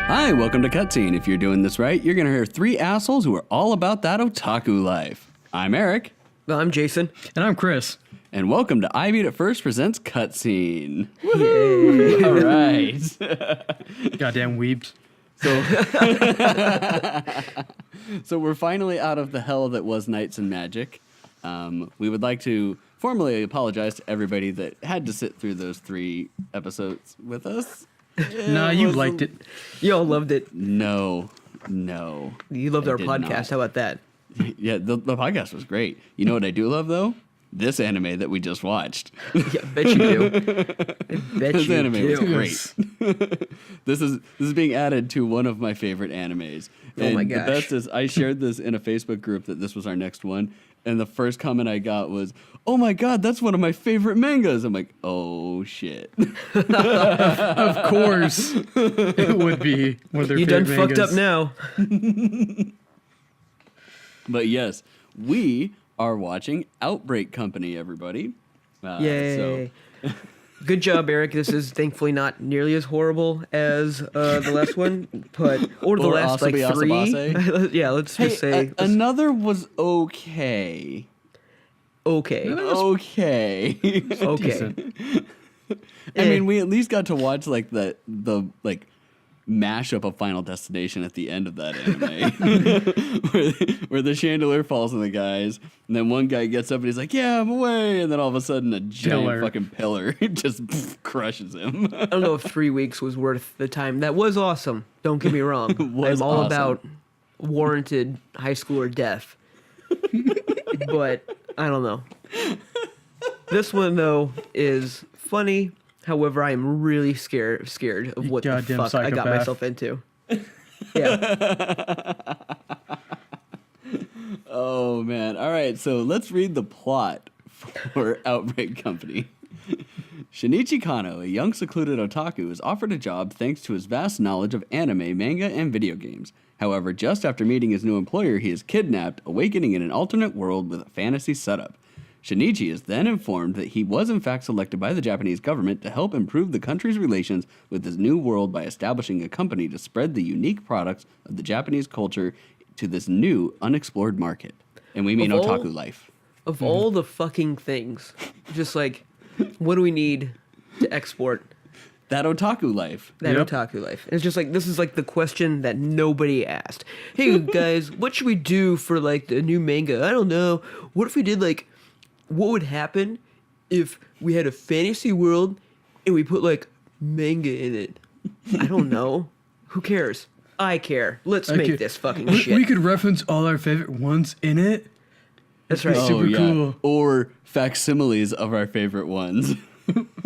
Hi, welcome to Cutscene. If you're doing this right, you're going to hear three assholes who are all about that otaku life. I'm Eric. I'm Jason. And I'm Chris. And welcome to I Beat It First presents Cutscene. Yay. All right. Goddamn weebs. So we're finally out of the hell that was Knights and Magic. We would like to formally apologize to everybody that had to sit through those 3 episodes with us. Nah, you liked it. You all loved it. No. You loved our did podcast. not. How about that? Yeah, the podcast was great. You know what I do love, though? This anime that we just watched. Yeah, I bet you do. I bet This you anime do. was great. This is being added to one of my favorite animes. Oh my And gosh. the best is I shared this in a Facebook group that this was our next one. And the first comment I got was, "Oh my god, that's one of my favorite mangas." I'm like, "Oh shit." Of course. It would be one of their You done favorite fucked up mangas. now. But yes, we are watching Outbreak Company, everybody. Yay. Good job, Eric. This is thankfully not nearly as horrible as the last one, but or the Or last like Asabi 3. Yeah, let's just say another was okay. okay. Okay. Okay. I mean, we at least got to watch like the like mashup of Final Destination at the end of that anime, where the chandelier falls on the guys, and then one guy gets up and he's like, "Yeah, I'm away," and then all of a sudden a giant fucking pillar just crushes him. I don't know if 3 weeks was worth the time. That was awesome. Don't get me wrong. Was I'm all awesome. about warranted high schooler death. But I don't know. This one though is funny. However, I am really scared of what the goddamn fuck I got psychopath. myself into. Yeah. Oh man! All right, so let's read the plot for Outbreak Company. Shinichi Kanō, a young secluded otaku, is offered a job thanks to his vast knowledge of anime, manga, and video games. However, just after meeting his new employer, he is kidnapped, awakening in an alternate world with a fantasy setup. Shinichi is then informed that he was in fact selected by the Japanese government to help improve the country's relations with this new world by establishing a company to spread the unique products of the Japanese culture to this new unexplored market. And we mean Of all- otaku life. Of all the fucking things, just like, what do we need to export That otaku life. that Yep. otaku life? And it's just like, this is like the question that nobody asked. Hey guys, what should we do for like the new manga? I don't know. What if we did like, what would happen if we had a fantasy world and we put like manga in it? I don't know. Who cares? I care. Let's make Okay. this fucking We shit. could reference all our favorite ones in it. That's right. Oh. Super cool. Or facsimiles of our favorite ones.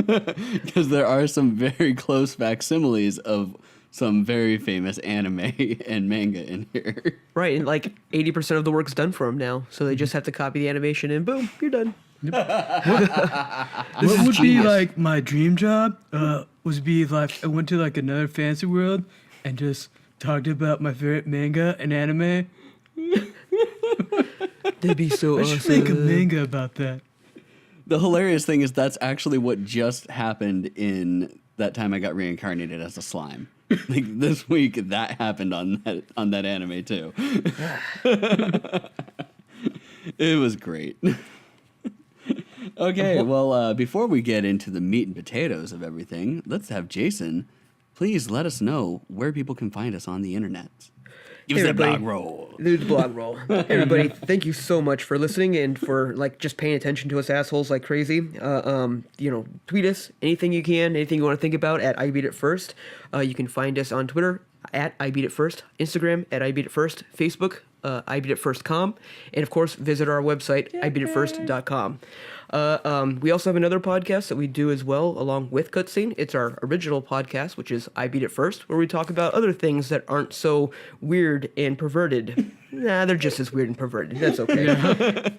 Because there are some very close facsimiles of some very famous anime and manga in here. Right, and like 80% of the work's done for them now, so they just have to copy the animation and boom, you're done. What would be like my dream job? Was be like I went to like another fantasy world and just talked about my favorite manga and anime. That'd be so I awesome. should make a manga about that. The hilarious thing is that's actually what just happened in that time I got reincarnated as a slime. Like this week, that happened on that anime too. It was great. Okay, well, before we get into the meat and potatoes of everything, let's have Jason please let us know where people can find us on the internet. Give us that everybody. blog roll. Do the blog roll. Everybody, thank you so much for listening and for like just paying attention to us assholes like crazy. Tweet us anything you can, anything you want to think about at I Beat It First. You can find us on Twitter at I Beat It First, Instagram at I Beat It First, Facebook ibeatitfirst.com, and of course visit our website ibeatitfirst.com. We also have another podcast that we do as well along with Cutscene. It's our original podcast, which is I Beat It First, where we talk about other things that aren't so weird and perverted. Nah, they're just as weird and perverted. That's okay. But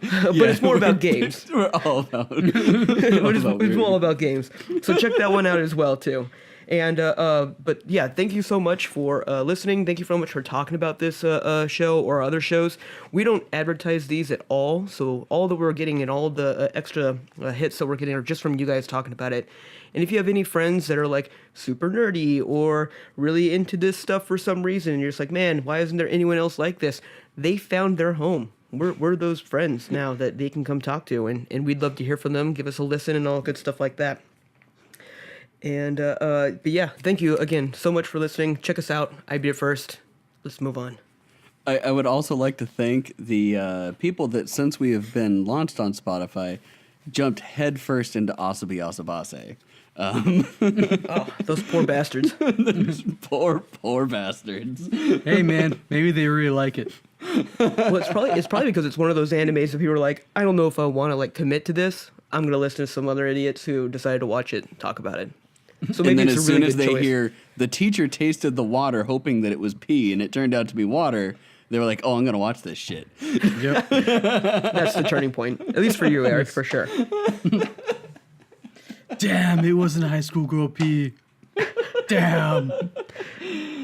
it's more about games. We're all about. It's all about games. So check that one out as well too. And but yeah, thank you so much for listening. Thank you so much for talking about this show or other shows. We don't advertise these at all, so all that we're getting and all the extra hits that we're getting are just from you guys talking about it. And if you have any friends that are like super nerdy or really into this stuff for some reason, and you're just like, man, why isn't there anyone else like this? They found their home. We're those friends now that they can come talk to, and we'd love to hear from them, give us a listen, and all good stuff like that. And but yeah, thank you again so much for listening. Check us out. I Beat It First. Let's move on. I would also like to thank the people that, since we have been launched on Spotify, jumped headfirst into Asabi Asabase. Oh, those poor bastards. Those poor bastards. Hey man, maybe they really like it. Well, it's probably because it's one of those animes that people are like, I don't know if I want to like commit to this. I'm gonna listen to some other idiots who decided to watch it and talk about it. So maybe And then it's as a really soon as good they choice. hear the teacher tasted the water hoping that it was pee and it turned out to be water, they were like, oh, I'm going to watch this shit. Yep. That's the turning point. At least for you, Eric, for sure. Damn, it wasn't a high school girl pee. Damn.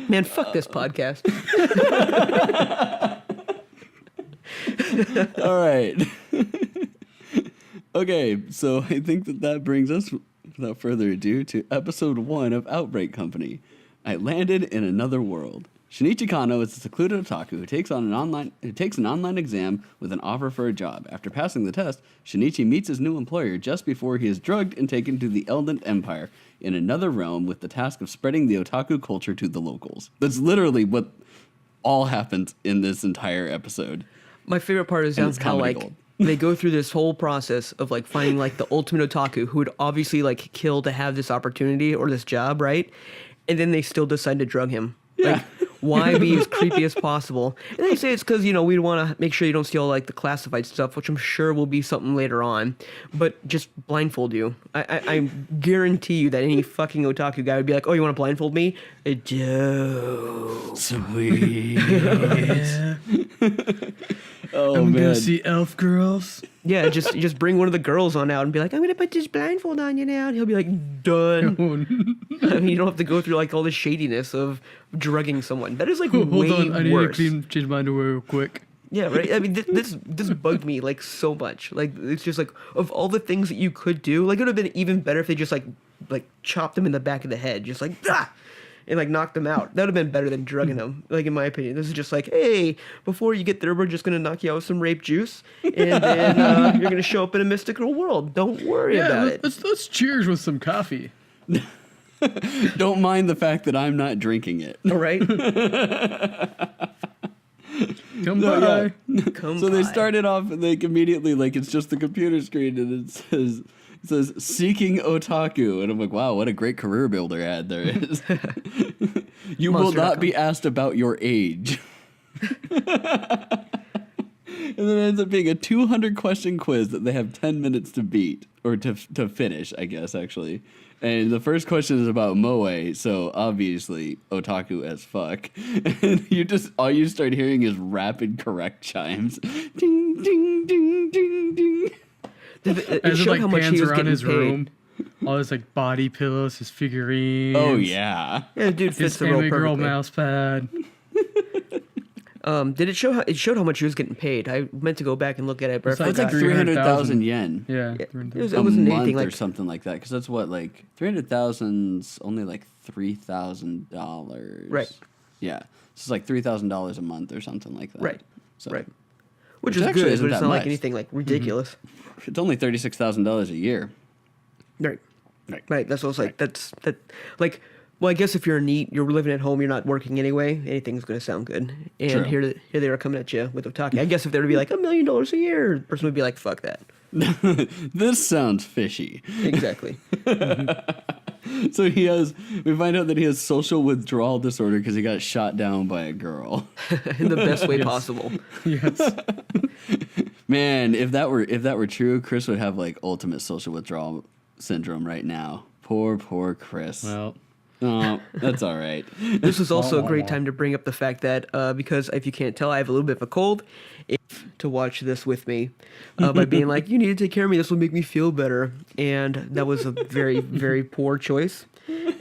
Man, fuck this podcast. All right. Okay, so I think that brings us, without further ado, to episode 1 of Outbreak Company. I landed in another world. Shin'ichi Kanō is a secluded otaku who takes an online exam with an offer for a job. After passing the test, Shinichi meets his new employer just before he is drugged and taken to the Eldent Empire in another realm with the task of spreading the otaku culture to the locals. That's literally what all happens in this entire episode. My favorite part is And it's how comedy like gold. they go through this whole process of like finding like the ultimate otaku who would obviously like kill to have this opportunity or this job, right? And then they still decide to drug him. Yeah. Like, why be as creepy as possible? And they say it's because, we want to make sure you don't steal like the classified stuff, which I'm sure will be something later on. But just blindfold you. I guarantee you that any fucking otaku guy would be like, oh, you want to blindfold me? I do. Sweet. Yeah. Oh, I'm man. gonna see elf girls. Yeah, just bring one of the girls on out and be like, I'm going to put this blindfold on you now. And he'll be like, done. I mean, you don't have to go through like all the shadiness of drugging someone. That is like Hold way on, I need worse. to change my underwear real quick. Yeah, right. I mean, this bugged me like so much. Like, it's just like of all the things that you could do, like it would have been even better if they just like chopped him in the back of the head, just like and like knocked him out. That would have been better than drugging him. Like in my opinion, this is just like, hey, before you get there, we're just gonna knock you out with some rape juice, and then you're gonna show up in a mystical world. Don't worry about it. Let's cheers with some coffee. Don't mind the fact that I'm not drinking it. All right. Come No, by. yeah. Come So they by. started off like immediately like it's just the computer screen and it says seeking otaku, and I'm like, wow, what a great career builder ad there is. You will Monster.com. not be asked about your age. And then it ends up being a 200 question quiz that they have 10 minutes to beat or to finish, I guess, actually. And the first question is about moe, so obviously otaku as fuck. And all you start hearing is rapid correct chimes. Ding, ding, ding, ding, ding. It As it showed like how much he pans was around getting his paid. room, all his like body pillows, his figurines. Oh, yeah. Yeah, the dude fits His the role anime girl perfectly. mouse pad. Did it show it showed how much he was getting paid? I meant to go back and look at it, but It's I like It's like forgot. 300,000 yen. Yeah. Yeah, 300,000. it A wasn't month anything or like something like that, because that's what, like, 300,000's only like $3,000. Right. Yeah. So it's like $3,000 a month or something like that. Right. So Right. Which Which is actually good, isn't but it's that not like much. anything like ridiculous. it's only $36,000 a year. Right. Right. Right. That's what I was like. That's that. Like, well, I guess if you're neat, you're living at home, you're not working anyway. Anything's gonna sound good. And True. here they are coming at you with Otaki. I guess if they were to be like $1 million a year, the person would be like, "Fuck that." This sounds fishy. Exactly. So we find out that he has social withdrawal disorder because he got shot down by a girl. In the best way possible. Yes. Man, if that were true, Chris would have like ultimate social withdrawal syndrome right now. Poor Chris. Well, Oh, that's all right. This was also a great time to bring up the fact that because if you can't tell, I have a little bit of a cold. To watch this with me by being like, you need to take care of me. This will make me feel better. And that was a very, very poor choice.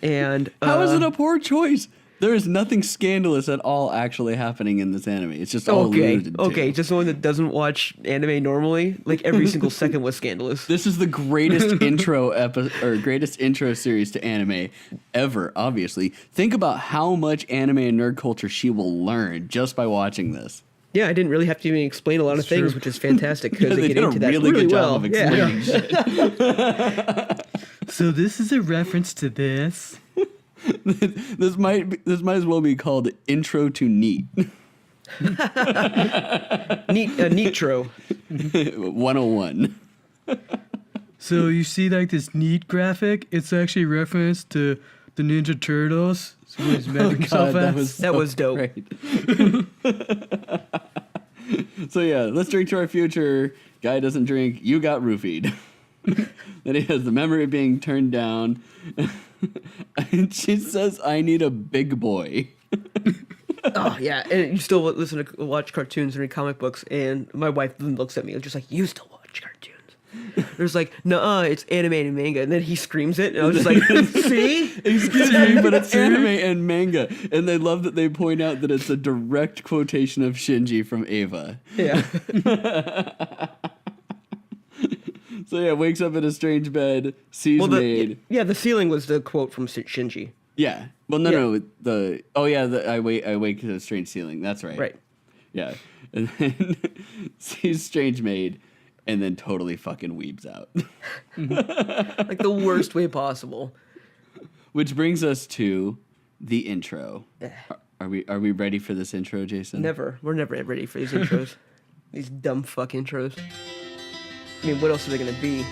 And How is it a poor choice? There is nothing scandalous at all actually happening in this anime. It's just all alluded to. Okay, just someone that doesn't watch anime normally, like every single second was scandalous. This is the greatest greatest intro series to anime ever, obviously. Think about how much anime and nerd culture she will learn just by watching this. Yeah, I didn't really have to even explain a lot of things, which is fantastic because they get into that really good well. job of explaining shit. So this is a reference to this. This might as well be called Intro to Neat. Nitro. 101. So you see like this neat graphic? It's actually a reference to the Ninja Turtles. So he's measuring himself fast. That was dope. Great. So yeah, let's drink to our future. Guy doesn't drink. You got roofied. Then he has the memory of being turned down. And she says, I need a big boy. Oh, yeah. And you still watch cartoons and read comic books. And my wife looks at me just like, you still watch cartoons? There's like, nuh-uh, it's anime and manga. And then he screams it. And I was just like, see? Excuse me, but it's anime and manga. And they love that they point out that it's a direct quotation of Shinji from Eva. Yeah. So yeah, wakes up in a strange bed, sees Maid. Yeah, the ceiling was the quote from Shinji. Yeah. Well, no. I wake to a strange ceiling. That's right. Right. Yeah. And then sees strange maid, and then totally fucking weeps out. Like the worst way possible. Which brings us to the intro. Are we ready for this intro, Jason? Never. We're never ready for these intros. These dumb fuck intros. I mean, what else are they gonna be?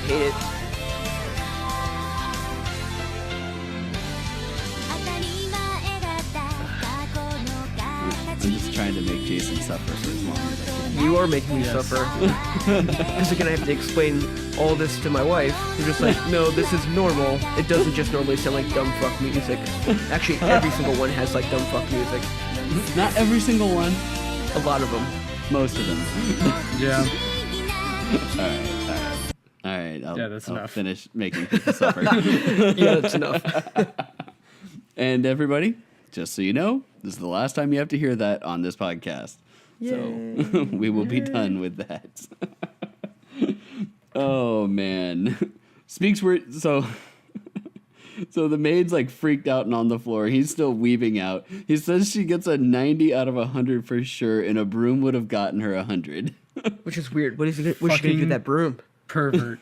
Hate it. I'm just trying to make Jason suffer for as long as I can. You are making me suffer. Because again, I have to explain all this to my wife. Who's just like, no, this is normal. It doesn't just normally sound like dumb fuck music. Actually, every single one has like dumb fuck music. Not every single one. A lot of them. Most of them. Yeah. All right. I'll enough. Finish making people suffer. Yeah, that's enough. And everybody, just so you know, this is the last time you have to hear that on this podcast. Yay. So we will be done with that. Oh man. Speaks word. So the maid's like freaked out and on the floor. He's still weeping out. He says she gets a 90 out of 100 for sure, and a broom would have gotten her 100. Which is weird. What's she gonna do with that broom? Pervert.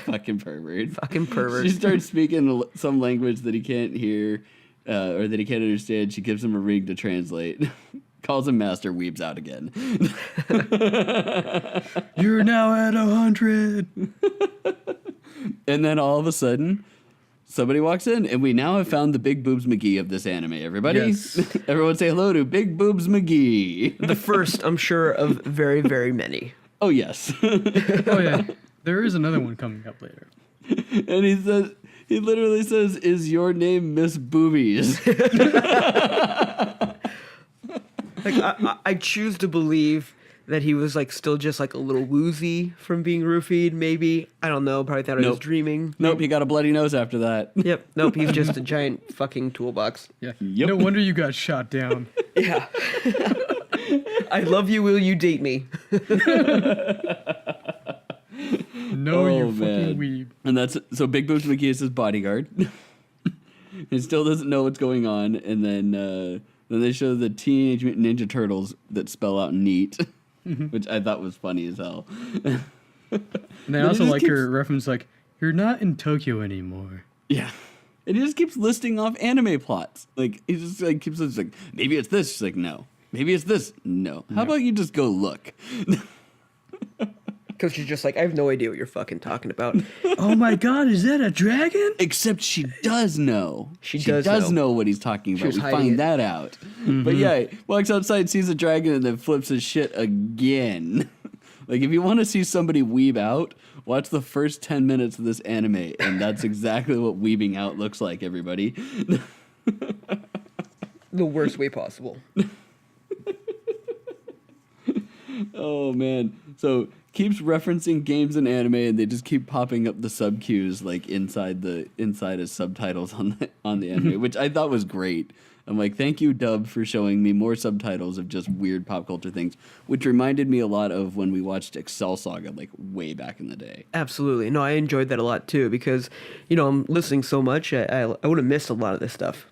Fucking pervert. Fucking pervert. She starts speaking some language that he can't hear or that he can't understand. She gives him a ring to translate. Calls him master, weeps out again. You're now at 100. And then all of a sudden, somebody walks in, and we now have found the Big Boobs McGee of this anime. Everybody? Yes. Everyone say hello to Big Boobs McGee. The first, I'm sure, of very, very many. Oh, yes. Oh, yeah. There is another one coming up later. And he literally says, is your name Miss Boobies? Like, I choose to believe that he was like still just like a little woozy from being roofied, maybe. I don't know. Probably thought I was dreaming. Nope, he got a bloody nose after that. Yep. Nope. He's just a giant fucking toolbox. Yeah. Yep. No wonder you got shot down. Yeah. I love you. Will you date me? No, you man. fucking weeb. And so Big Boobs McGee is his bodyguard. He still doesn't know what's going on, and then they show the Teenage Mutant Ninja Turtles that spell out neat, which I thought was funny as hell. And I also like your reference, like, you're not in Tokyo anymore. Yeah. And he just keeps listing off anime plots. Like, he just like keeps like, maybe it's this. She's like, no. Maybe it's this. No. How about you just go look? Because she's just like, I have no idea what you're fucking talking about. Oh my god, is that a dragon? Except she does know. She does does know what he's talking about. was We hiding find it. that out. But yeah, walks outside, sees a dragon, and then flips his shit again. Like, if you want to see somebody weeb out, watch the first 10 minutes of this anime, and that's exactly what weebing out looks like, everybody. The worst way possible. Oh, man. So keeps referencing games and anime, and they just keep popping up the sub cues like inside his subtitles on the anime, which I thought was great. I'm like, thank you, dub, for showing me more subtitles of just weird pop culture things, which reminded me a lot of when we watched Excel Saga like way back in the day. Absolutely. No, I enjoyed that a lot too because, I'm listening so much. I would have missed a lot of this stuff.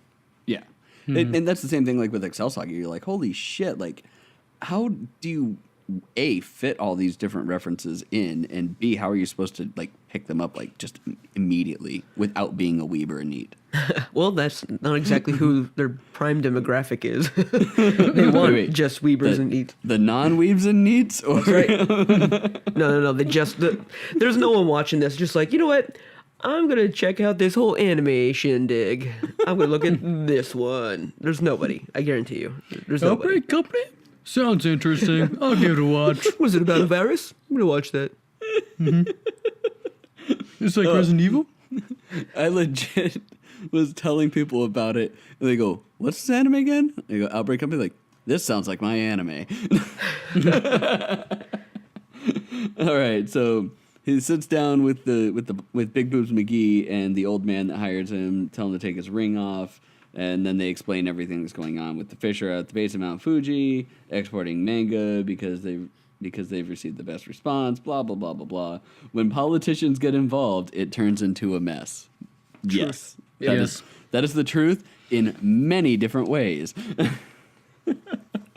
Yeah. And that's the same thing like with Excel Saga. You're like, holy shit, like, how do you A, fit all these different references in, and B, how are you supposed to like pick them up like just immediately without being a weeb or a neat? Well, that's not exactly who their prime demographic is. They want just weebers and neats. The non-weebs and neats? Or? That's right. No. There's no one watching this just like, you know what? I'm going to check out this whole anime shindig. I'm going to look at this one. There's nobody. I guarantee you. There's nobody. Outbreak Company? Sounds interesting. I'll give it a watch. Was it about a virus? I'm going to watch that. It's like Resident Evil? I legit was telling people about it, and they go, what's this anime again? They go, Outbreak Company. Like, this sounds like my anime. All right, so he sits down with Big Boobs McGee and the old man that hires him, tell him to take his ring off, and then they explain everything that's going on with the fisher at the base of Mount Fuji, exporting manga because they've received the best response, blah, blah, blah, blah, blah. When politicians get involved, it turns into a mess. Yes. That is the truth in many different ways.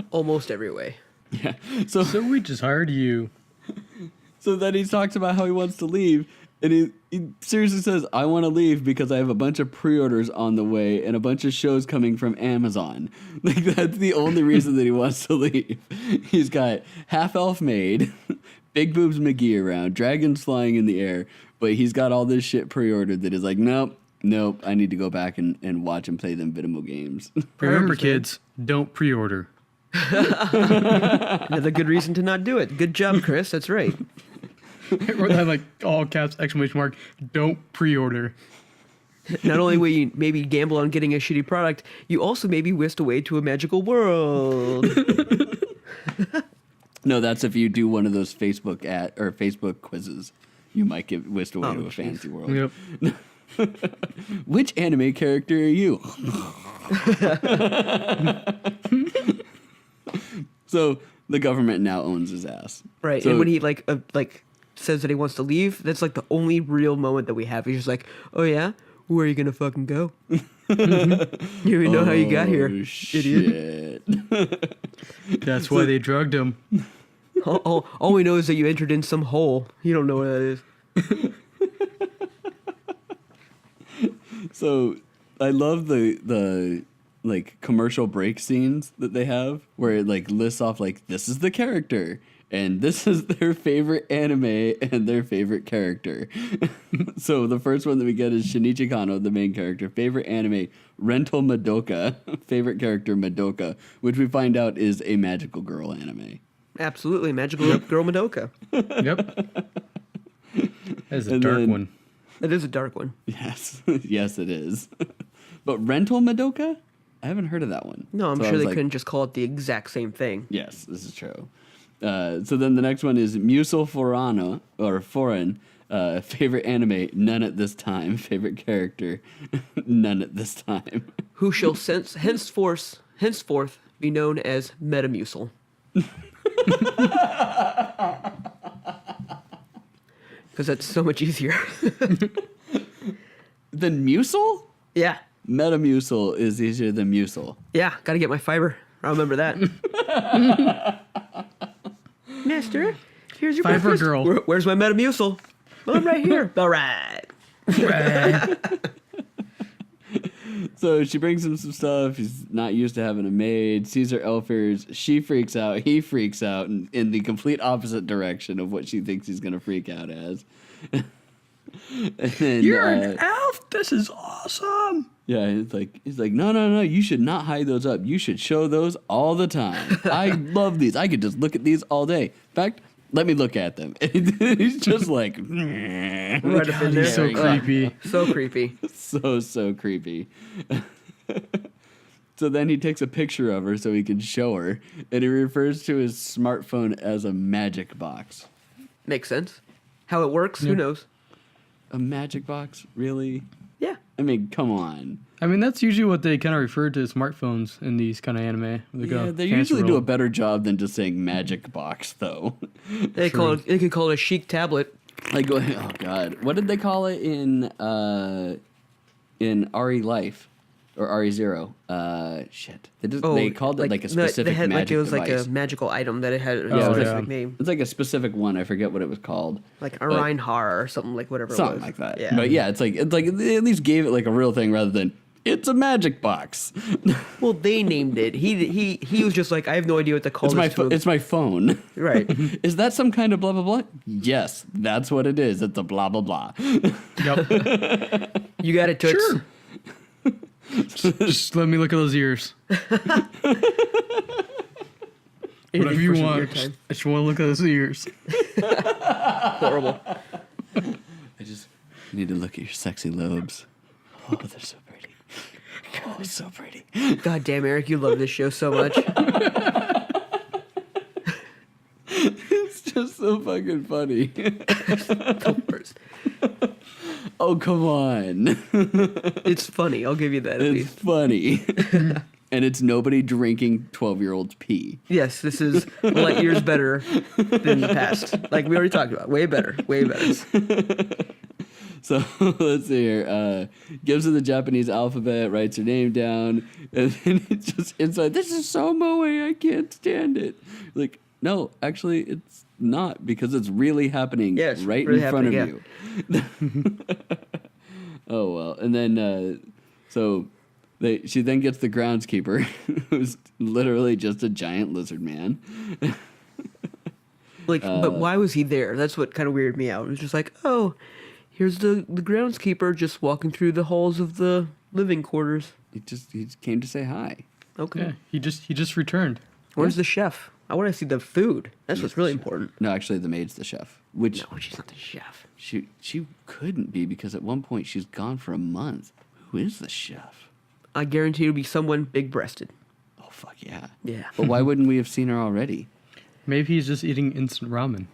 Almost every way. Yeah. So we just hired you. So then he talks about how he wants to leave, and he seriously says, I want to leave because I have a bunch of pre-orders on the way and a bunch of shows coming from Amazon. Like, that's the only reason that he wants to leave. He's got Half-Elf Maid, Big Boobs McGee around, dragons flying in the air, but he's got all this shit pre-ordered that is like, nope, I need to go back and watch and play them Vitamu games. Remember, kids, don't pre-order. Another good reason to not do it. Good job, Chris. That's right. Or that, like, all caps, exclamation mark, don't pre-order. Not only will you maybe gamble on getting a shitty product, you also may be whisked away to a magical world. No, that's if you do one of those Facebook quizzes. You might get whisked away to a fantasy world. Yep. Which anime character are you? So the government now owns his ass. Right, So, and when he says that he wants to leave, that's like the only real moment that we have. He's just like, "Oh yeah, where are you gonna fucking go? You even know how you got here, idiot." That's why they drugged him. All we know is that you entered in some hole. You don't know what that is. So I love the like commercial break scenes that they have where it like lists off like, this is the character and this is their favorite anime and their favorite character. So the first one that we get is Shin'ichi Kanō, the main character. Favorite anime, Rental Madoka. Favorite character, Madoka, which we find out is a magical girl anime. Absolutely, magical girl Madoka. Yep. That is a dark one. It is a dark one. Yes. Yes, it is. But Rental Madoka? I haven't heard of that one. No, I'm So I sure was they like, couldn't just call it the exact same thing. Yes, this is true. So then the next one is Muso Forano, or Foreign. Favorite anime, none at this time. Favorite character, none at this time. Who shall henceforth be known as Metamucil. Because that's so much easier. Then Musil? Yeah. Metamucil is easier than Musil. Yeah, gotta get my fiber. I'll remember that. Master, here's your Fiber breakfast. girl. Where's my Metamucil? Oh, I'm right here. All right. So she brings him some stuff. He's not used to having a maid. Sees her elfers. She freaks out. He freaks out in the complete opposite direction of what she thinks he's going to freak out as. And then, You're an elf? This is awesome. Yeah, he's like, no, you should not hide those up. You should show those all the time. I love these. I could just look at these all day. In fact, let me look at them. And he's just like, Right up in there. He's so creepy. So creepy. so creepy. So then he takes a picture of her so he can show her, and he refers to his smartphone as a magic box. Makes sense. How it works, who knows? A magic box? Really? Yeah. I mean, come on. I mean, that's usually what they kind of refer to as smartphones in these kind of anime. They usually do a better job than just saying magic box, though. They could call it a chic tablet. Like, oh god, what did they call it in RE Life or RE Zero? Shit, they called it like a specific magic it was device. like a magical item that it had a specific name. It's like a specific one. I forget what it was called. Like a Reinhar or something like whatever. Something it was. like that. Yeah. But yeah, it's like they at least gave it like a real thing rather than it's a magic box. Well, they named it. He was just like, I have no idea what to call this. It's my phone. Right. Is that some kind of blah blah blah? Yes, that's what it is. It's a blah blah blah. Yep. You got it, Toots. Sure. Just let me look at those ears. Whatever you want. I just want to look at those ears. Horrible. I just need to look at your sexy lobes. Oh, they're so pretty. Oh, so pretty. God damn, Eric, you love this show so much. It's just so fucking funny. The worst. Oh, come on. It's funny. I'll give you that. At It's least. funny. And it's nobody drinking 12-year-olds pee. Yes, this is light years better than the past. Like we already talked about. Way better. Way better. So let's see here. Gives her the Japanese alphabet, writes her name down, and then it's just inside. This is so moe. I can't stand it. Like, no, actually, it's not because it's really happening right really in front of you. Oh well, and then she then gets the groundskeeper, who's literally just a giant lizard man. But why was he there? That's what kind of weirded me out. It was just like, oh, here's the groundskeeper just walking through the halls of the living quarters. He came to say hi. Okay. Yeah, he just returned. Where's the chef? I want to see the food. That's what's really important. No, actually, the maid's the chef. Which No, she's not the chef. she couldn't be because at one point she's gone for a month. Who is the chef? I guarantee it'll be someone big-breasted. Oh fuck yeah. Yeah. But why wouldn't we have seen her already? Maybe he's just eating instant ramen.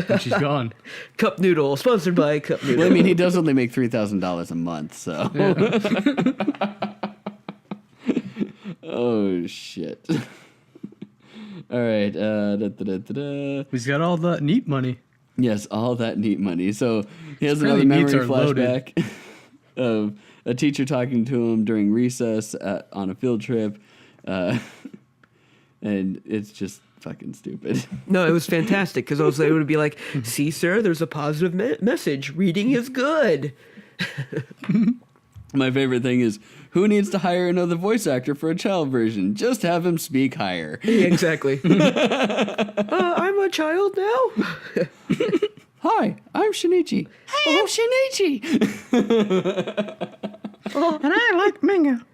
And she's gone. Cup Noodle, sponsored by Cup Noodle. Well, I mean, he does only make $3,000 a month, so. Yeah. Oh shit. All right. He's got all that neat money. Yes, all that neat money. So he has another Apparently memory neats are flashback of a teacher talking to him during recess on a field trip, and it's just fucking stupid. No, it was fantastic because I was able to be like, see, sir, there's a positive message. Reading is good. My favorite thing is, who needs to hire another voice actor for a child version? Just have him speak higher. Yeah, exactly. I'm a child now. Hi, I'm Shinichi. Hey, I'm Shinichi. And I like manga.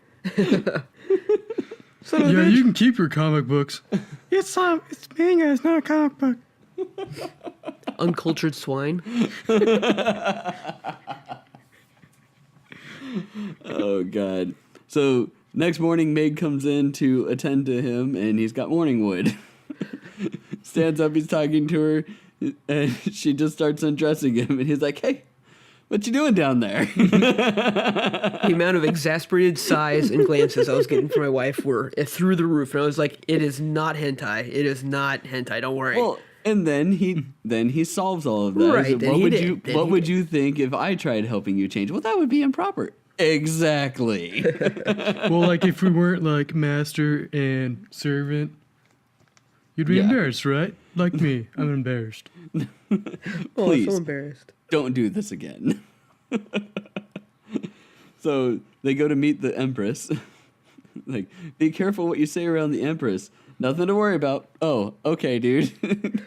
Yeah, you can keep your comic books. It's manga. It's not a comic book. Uncultured swine. Oh God. So next morning, Meg comes in to attend to him, and he's got morning wood. Stands up, he's talking to her, and she just starts undressing him, and he's like, "Hey, what you doing down there?" The amount of exasperated sighs and glances I was getting from my wife were through the roof, and I was like, "It is not hentai. It is not hentai. Don't worry." Well, and then he solves all of that. Right, So what would you think if I tried helping you change? Well, that would be improper. Exactly. Well, like if we weren't like master and servant, you'd be Yeah. embarrassed, right? Like me, I'm embarrassed. Oh, I'm Please. so embarrassed. Don't do this again. So they go to meet the Empress. Like, be careful what you say around the Empress. Nothing to worry about. Oh, okay, dude.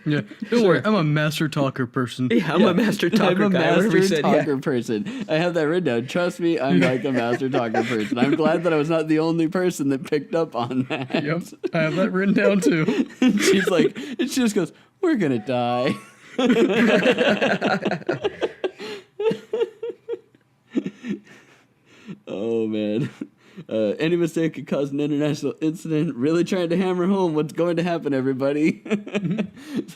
Yeah, don't worry, I'm a master talker person. Yeah, I'm a master talker I'm a guy. whatever he master said, talker yeah. person. I have that written down. Trust me, I'm like a master talker person. I'm glad that I was not the only person that picked up on that. Yep, I have that written down too. And she's like, and she just goes, "We're gonna die." Oh man. Any mistake could cause an international incident. Really trying to hammer home what's going to happen, everybody.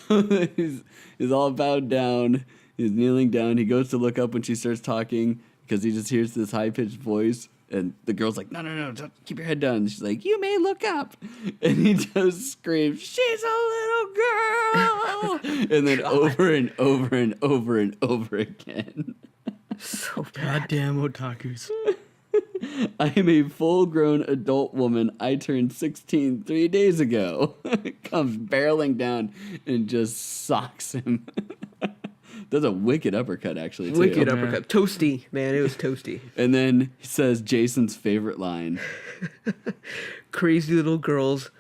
So he's all bowed down. He's kneeling down. He goes to look up when she starts talking because he just hears this high-pitched voice. And the girl's like, no, just keep your head down. And she's like, you may look up. And he just screams, she's a little girl. And then over and over and over and over again. So bad. Goddamn otakus. I am a full-grown adult woman. I turned 16 3 days ago. Comes barreling down and just socks him. Does a wicked uppercut, actually, too. Wicked uppercut. Toasty, man. It was toasty. And then he says Jason's favorite line. Crazy little girls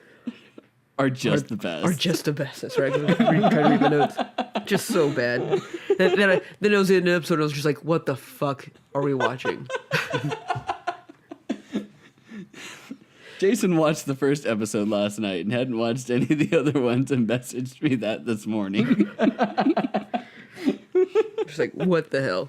Are just the best. Are just the best. That's right. I'm trying to read the notes. Just so bad. Then it was in an episode. I was just like, "What the fuck are we watching?" Jason watched the first episode last night and hadn't watched any of the other ones and messaged me that this morning. Just like, what the hell?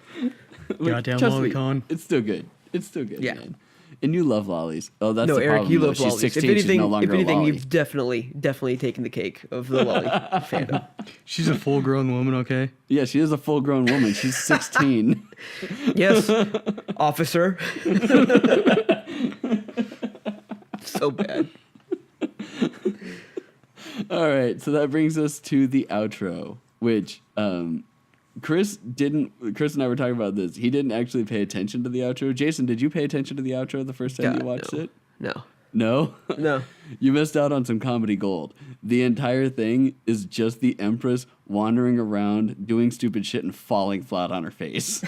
Goddamn Trust me, lolicon. it's still good. It's still good, Yeah. man. And you love lollies. Oh, that's No, the Eric, problem. you though. love She's lollies. 16, she's no longer if anything, a lolly. you've definitely taken the cake of the lolly fandom. She's a full-grown woman, okay? Yeah, she is a full-grown woman. She's 16. Yes, officer. So bad. All right, so that brings us to the outro, which Chris and I were talking about this. He didn't actually pay attention to the outro. Jason, did you pay attention to the outro the first time God, you watched no. it? No. No? No. You missed out on some comedy gold. The entire thing is just the Empress wandering around, doing stupid shit, and falling flat on her face.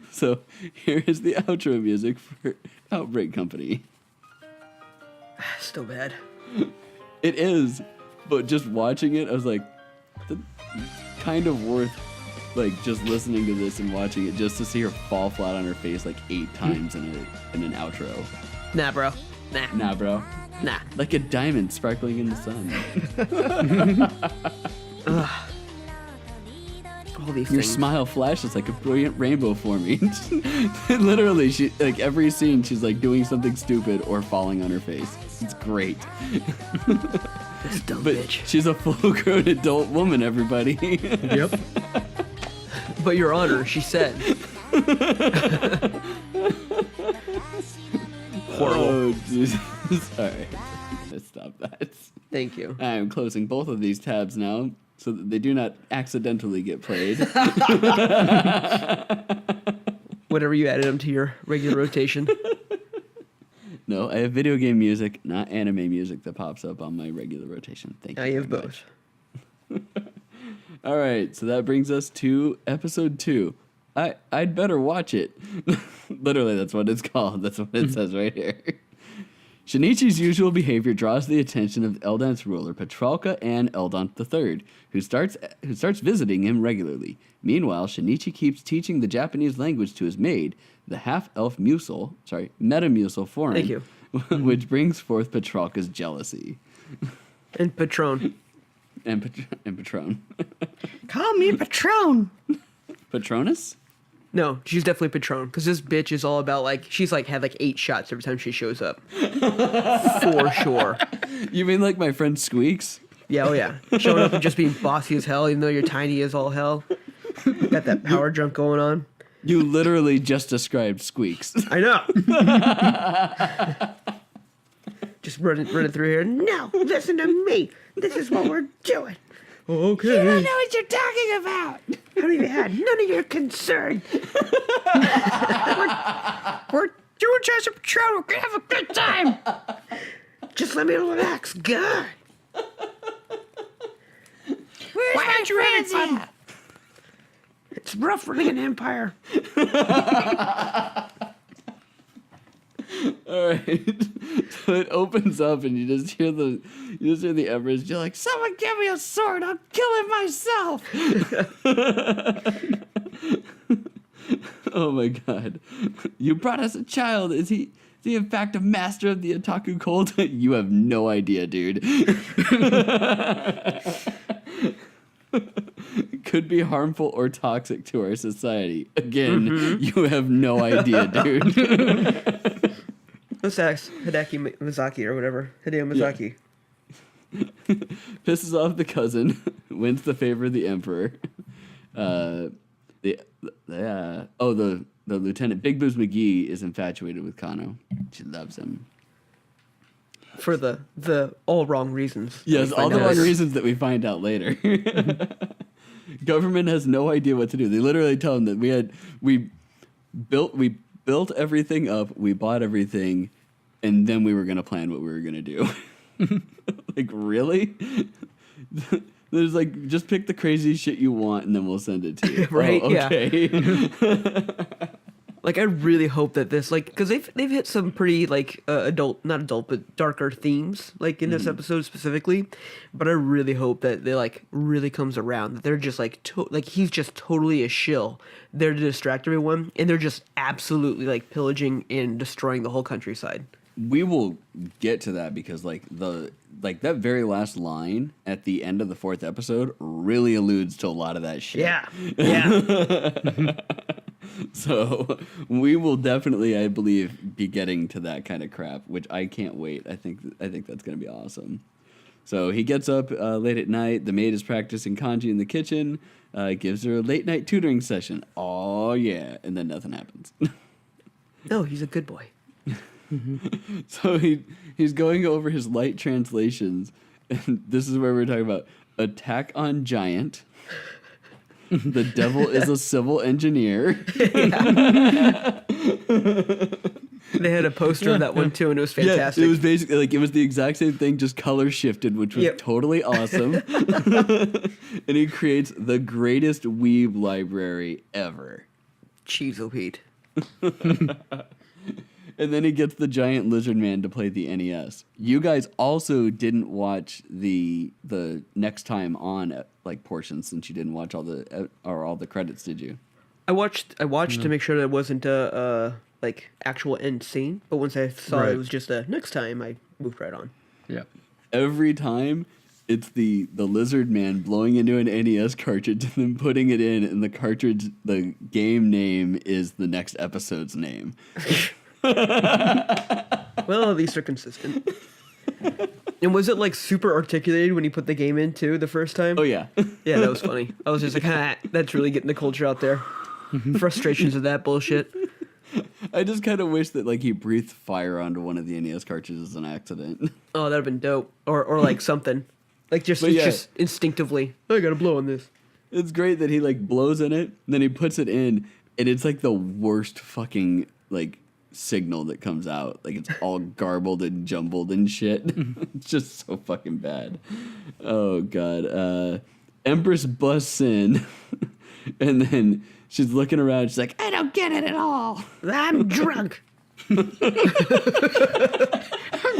So here is the outro music for Outbreak Company. Still bad. It is, but just watching it, I was like, kind of worth like just listening to this and watching it just to see her fall flat on her face like 8 times in an outro. Nah, bro. Nah, bro. Nah. Like a diamond sparkling in the sun. All these Your things. smile flashes like a brilliant rainbow for me. Literally, she like every scene she's like doing something stupid or falling on her face. It's great. This dumb But bitch. she's a full-grown adult woman, everybody. Yep. But Your Honor, she said. Horrible. Oh, Jesus. All right. Let's stop that. Thank you. I am closing both of these tabs now so that they do not accidentally get played. Whatever you added them to your regular rotation. No, I have video game music, not anime music that pops up on my regular rotation. Thank you. I have very both. much. All right, so that brings us to episode 2. I'd better watch it. Literally, that's what it's called. That's what it says right here. Shinichi's usual behavior draws the attention of Eldant's ruler, Petralka and Eldant III, who starts visiting him regularly. Meanwhile, Shinichi keeps teaching the Japanese language to his maid, the half-elf Metamucil foreign, Thank you. which brings forth Petralka's jealousy. And Patron. And Patron. Call me Patron. Patronus? No, she's definitely Patron, because this bitch is all about, like, she's, like, had, like, 8 shots every time she shows up. For sure. You mean like my friend Squeaks? Yeah, oh yeah. Showing up and just being bossy as hell, even though you're tiny as all hell. Got that power jump going on. You literally just described Squeaks. I know. Just run it through here. No, listen to me. This is what we're doing. Okay. You don't know what you're talking about. I don't even have none of your concern. we're doing just a patrol. We're gonna have a good time. Just let me relax. God. Why aren't you having fun? It's rough running an empire. All right. So it opens up and you just hear the Empress. You're like, someone give me a sword. I'll kill him myself. Oh my God. You brought us a child. Is he in fact a master of the otaku cult? You have no idea, dude. could be harmful or toxic to our society. Again, you have no idea, dude. Let's ask Hideki Mizaki or whatever. Hideo Mizaki. Pisses off the cousin, wins the favor of the emperor. The lieutenant, Big Booze McGee, is infatuated with Kanō. She loves him. For the all wrong reasons. Yes, all the wrong reasons that we find out later. Government has no idea what to do. They literally tell him that we built everything up, we bought everything, and then we were going to plan what we were going to do. Like, really? There's like, just pick the crazy shit you want and then we'll send it to you. Right? Oh, okay. Yeah. Like, I really hope that this, like, because they've hit some pretty, like, not adult, but darker themes, like, in this episode specifically. But I really hope that they, like, really comes around. That they're just, like, he's just totally a shill. They're to distract everyone, and they're just absolutely, like, pillaging and destroying the whole countryside. We will get to that because, like, that very last line at the end of the 4th episode really alludes to a lot of that shit. Yeah. Yeah. So we will definitely, I believe, be getting to that kind of crap, which I can't wait. I think that's going to be awesome. So he gets up late at night. The maid is practicing kanji in the kitchen. Gives her a late night tutoring session. Oh yeah, and then nothing happens. No, he's a good boy. So he's going over his light translations, and this is where we're talking about Attack on Giant. The devil is a civil engineer. They had a poster of that one too, and it was fantastic. Yeah, it was basically like it was the exact same thing, just color shifted, which was totally awesome. And he creates the greatest weeb library ever. Cheezo Pete. And then he gets the giant lizard man to play the NES. You guys also didn't watch the next time on like portions, since you didn't watch all the credits, did you? I watched to make sure that it wasn't a like actual end scene, but once I saw it was just a next time, I moved right on. Yeah. Every time it's the lizard man blowing into an NES cartridge and then putting it in, and the game name is the next episode's name. Well, at least they're consistent. And was it like super articulated when he put the game in too the first time? Oh yeah. Yeah, that was funny. I was just like, that's really getting the culture out there. Frustrations of that bullshit. I just kind of wish that like he breathed fire onto one of the NES cartridges as an accident. Oh, that'd have been dope. Or like something. Like just instinctively. I gotta blow on this. It's great that he like blows in it, and then he puts it in, and it's like the worst fucking like signal that comes out. Like it's all garbled and jumbled and shit. It's just so fucking bad. Oh god. Empress busts in and then she's looking around, she's like, I don't get it at all. I'm drunk. I'm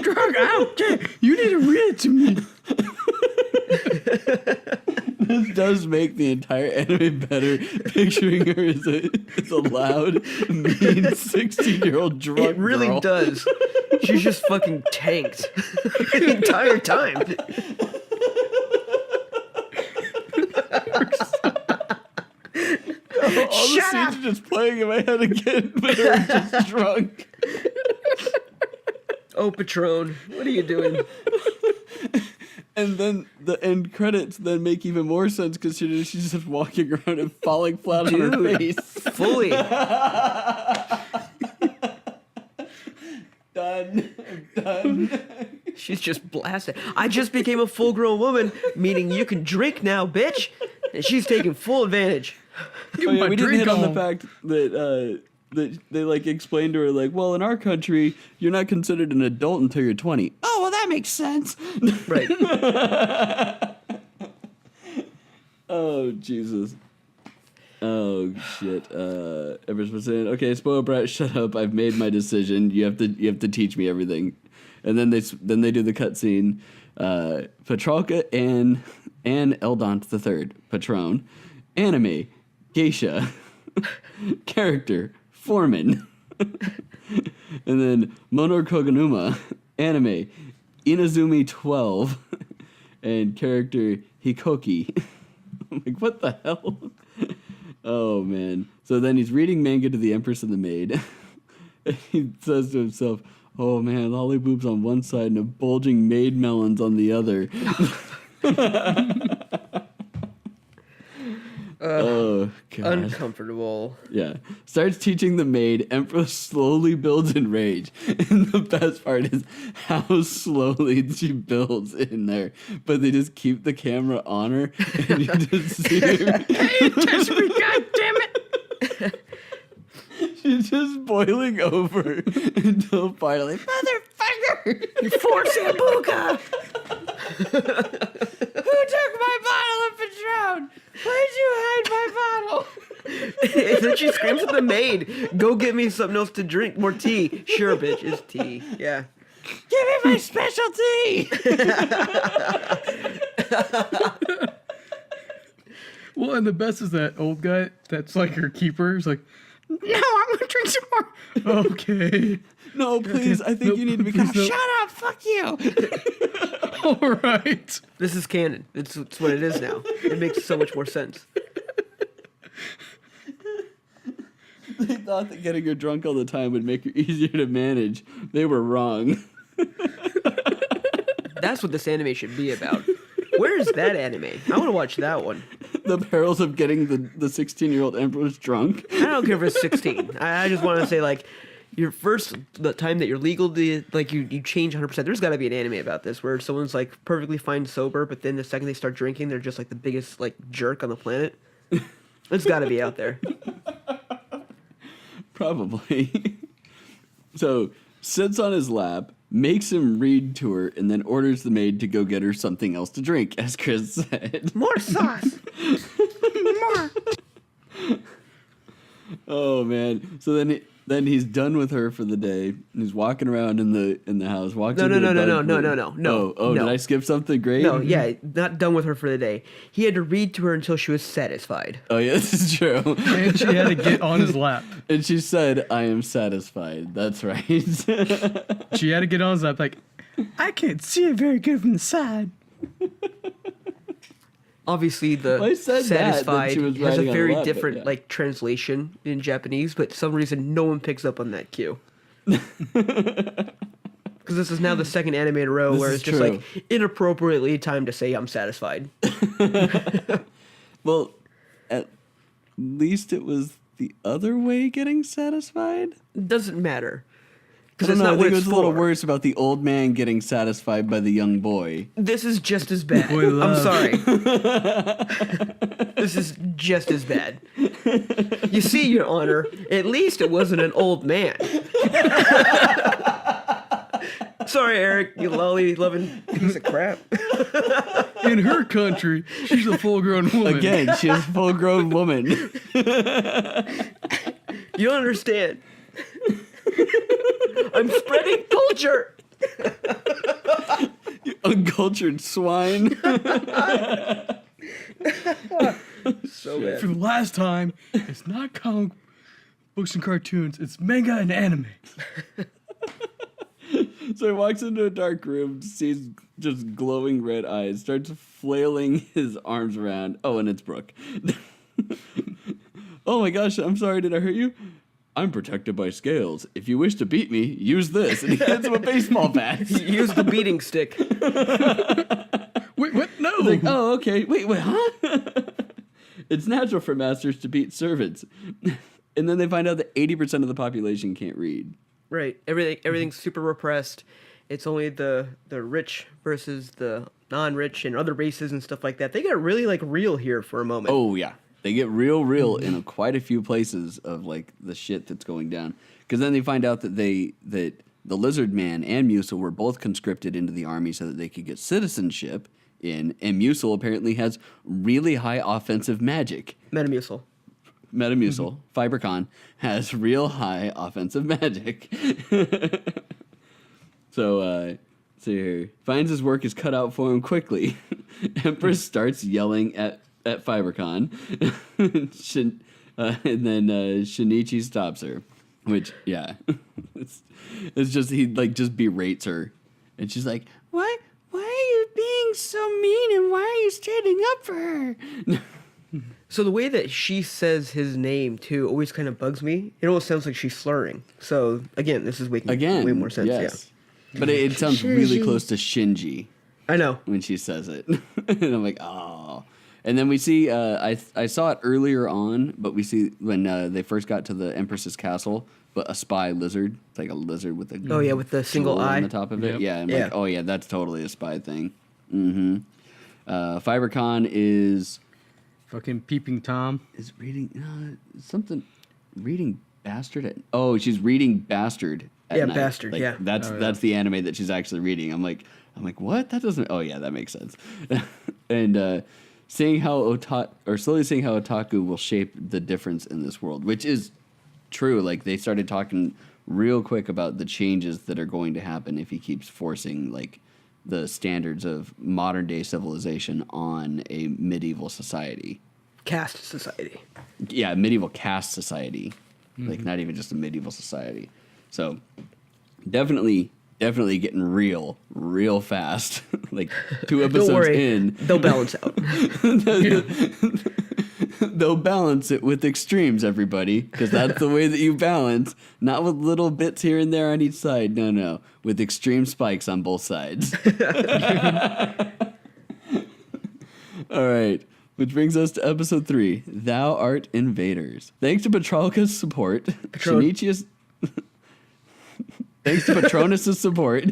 drunk. I don't care. You need to read it to me. This does make the entire anime better, picturing her as a loud, mean 16-year-old drunk It really girl. does. She's just fucking tanked the entire time. All the scenes are just playing in my head again, but they're just drunk. Oh, Patron, what are you doing? And then the end credits then make even more sense, considering she's just walking around and falling flat on her face. Fully. Done. I'm done. She's just blasted. I just became a full-grown woman, meaning you can drink now, bitch. And she's taking full advantage. Oh, yeah, we didn't hit on the fact that that they like explained to her like, well, in our country, you're not considered an adult until you're 20. Oh, well, that makes sense. Right. Oh, Jesus. Oh shit. Empress was saying, okay, spoil brat, shut up. I've made my decision. You have to teach me everything. And then they do the cutscene. Petralka and Eldont III, Patron, anime, geisha, character, foreman, and then Monor Koganuma, anime, Inazumi 12, and character Hikoki. I'm like, what the hell? Oh, man. So then he's reading manga to the Empress and the maid. And he says to himself, oh, man, lolly boobs on one side and a bulging maid melons on the other. Oh, God. Uncomfortable. Yeah. Starts teaching the maid. Empress slowly builds in rage. And the best part is how slowly she builds in there. But they just keep the camera on her. And you just see her. Hey, touch me, goddammit! She's just boiling over until finally, motherfucker! You force Sambuca! Who took my bottle of Patron? Why'd you hide my bottle? And then she screams at the maid, go get me something else to drink, more tea. Sure, bitch, it's tea. Yeah. Give me my specialty! Well, and the best is that old guy that's like her keeper. He's like, no, I'm gonna drink some more. Okay. No, please, I think Nope, you need to be please calm. don't. Shut up, fuck you! All right. This is canon. It's what it is now. It makes so much more sense. They thought that getting her drunk all the time would make her easier to manage. They were wrong. That's what this anime should be about. Where is that anime? I want to watch that one. The perils of getting the 16-year-old Empress drunk. I don't care if it's 16. I just want to say, like, the time that you're legal to, like, you change 100%. There's got to be an anime about this where someone's, like, perfectly fine sober, but then the second they start drinking, they're just, like, the biggest, like, jerk on the planet. It's got to be out there. Probably. So, sits on his lap, makes him read to her, and then orders the maid to go get her something else to drink, as Chris said. More sauce! More! Oh, man. So then he's done with her for the day. And he's walking around in the house. No. Did I skip something great? No, yeah, not done with her for the day. He had to read to her until she was satisfied. Oh, yeah, this is true. And she had to get on his lap. And she said, I am satisfied. That's right. She had to get on his lap like, I can't see it very good from the side. Obviously, the Well, I said that satisfied she was has a riding on very the lap, but different yeah. like translation in Japanese, but for some reason no one picks up on that cue. Because this is now the second anime in a row This where is it's just true. like inappropriately time to say I'm satisfied. Well, at least it was the other way getting satisfied. Doesn't matter. I Because don't it's know, I not think what it it's was a little for. worse about the old man getting satisfied by the young boy. This is just as bad. Boy I'm love. sorry. This is just as bad. You see, Your Honor, at least it wasn't an old man. Sorry, Eric, you lolly-loving piece of crap. In her country, she's a full-grown woman. Again, she's a full-grown woman. You don't understand. I'm spreading culture. You uncultured swine. So bad. For the last time, it's not comic books and cartoons, it's manga and anime. So he walks into a dark room, sees just glowing red eyes, starts flailing his arms around. Oh, and it's Brooke. Oh my gosh, I'm sorry, did I hurt you? I'm protected by scales. If you wish to beat me, use this. And he hands him a baseball bat. Use the beating stick. Wait, what? No! Like, oh, okay. Wait, huh? It's natural for masters to beat servants. And then they find out that 80% of the population can't read. Right. Everything's super repressed. It's only the rich versus the non-rich and other races and stuff like that. They get really like real here for a moment. Oh, yeah. They get real in quite a few places of like the shit that's going down. Because then they find out that the Lizard Man and Musil were both conscripted into the army so that they could get citizenship in. And Musil apparently has really high offensive magic. Metamucil. Metamucil, Fibercon, has real high offensive magic. So here, finds his work is cut out for him quickly. Empress starts yelling at Fibercon. And then Shinichi stops her. Which, yeah. it's just, he like just berates her. And she's like, Why are you being so mean and why are you standing up for her? So the way that she says his name too always kind of bugs me. It almost sounds like she's slurring. So again, this is making way more sense. Yes. But it sounds really close to Shinji. I know. When she says it. And I'm like, oh. And then we see, I saw it earlier on, but we see when they first got to the Empress's castle, but a spy lizard. It's like a lizard with a with the single eye on the top of it. Yep. Yeah, I'm like, oh yeah, that's totally a spy thing. Mm-hmm. Fibercon is Fucking peeping Tom. reading something. Reading Bastard. She's reading Bastard. At night. Bastard. Like, yeah, that's the anime that she's actually reading. I'm like, what? That doesn't. Oh yeah, that makes sense. And slowly seeing how otaku will shape the difference in this world, which is true. Like they started talking real quick about the changes that are going to happen if he keeps forcing like the standards of modern day civilization on a medieval society. Caste society. Yeah, medieval caste society. Like not even just a medieval society. So definitely getting real fast. Like 2 episodes Don't worry, in. they'll balance out. They'll balance it with extremes, everybody, because that's the way that you balance. Not with little bits here and there on each side. No. With extreme spikes on both sides. All right. Which brings us to episode 3, Thou Art Invaders. Thanks to Petrarca's support, Shinichi's... Thanks to Patronus's support...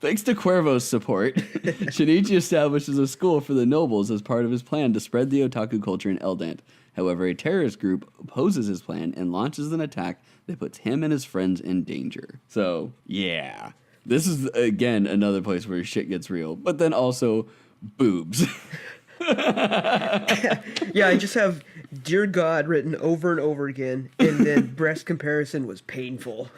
Thanks to Cuervo's support, Shinichi establishes a school for the nobles as part of his plan to spread the otaku culture in Eldant. However, a terrorist group opposes his plan and launches an attack that puts him and his friends in danger. So, yeah. This is, again, another place where shit gets real. But then also, boobs. Yeah, I just have Dear God written over and over again, and then breast comparison was painful.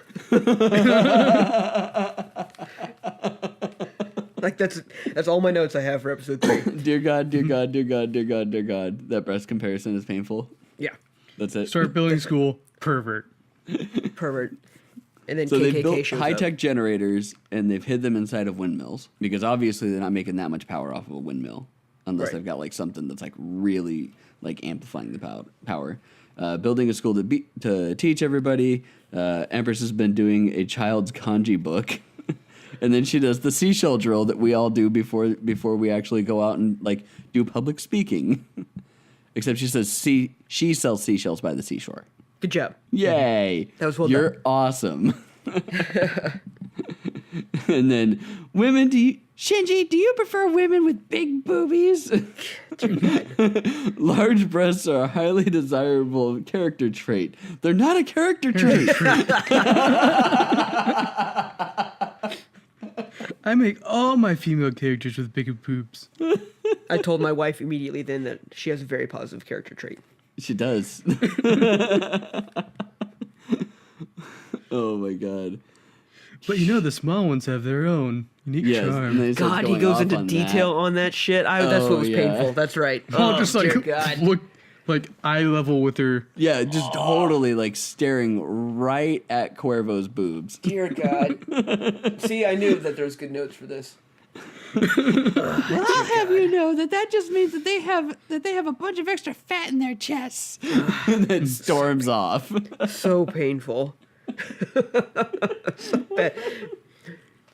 Like that's all my notes I have for episode 3. Dear God, dear God, dear God, dear God, dear God. That breast comparison is painful. Yeah. That's it. Start building school. Pervert. Pervert. And then So KKK they've built shows high-tech up. generators, and they've hid them inside of windmills, because obviously they're not making that much power off of a windmill, unless Right. they've got like something that's like really like amplifying the power. Building a school to teach everybody. Empress has been doing a child's kanji book. And then she does the seashell drill that we all do before we actually go out and like do public speaking. Except she says she sells seashells by the seashore. Good job. Yay! That was well You're done. awesome. And then Shinji, do you prefer women with big boobies? Large breasts are a highly desirable character trait. They're not a character trait. I make all my female characters with bigger boobs. I told my wife immediately then that she has a very positive character trait. She does. Oh my god. But you know the small ones have their own unique Yes. and charm. they start God, he going goes off into on detail that. on that shit. That's Oh, what was yeah. painful. That's right. Oh, just like dear God. look like eye level with her. Yeah, just totally like staring right at Cuervo's boobs. Dear God. See, I knew that there was good notes for this. I'll have you know that just means that they have a bunch of extra fat in their chests. And then storms off. So painful. So bad.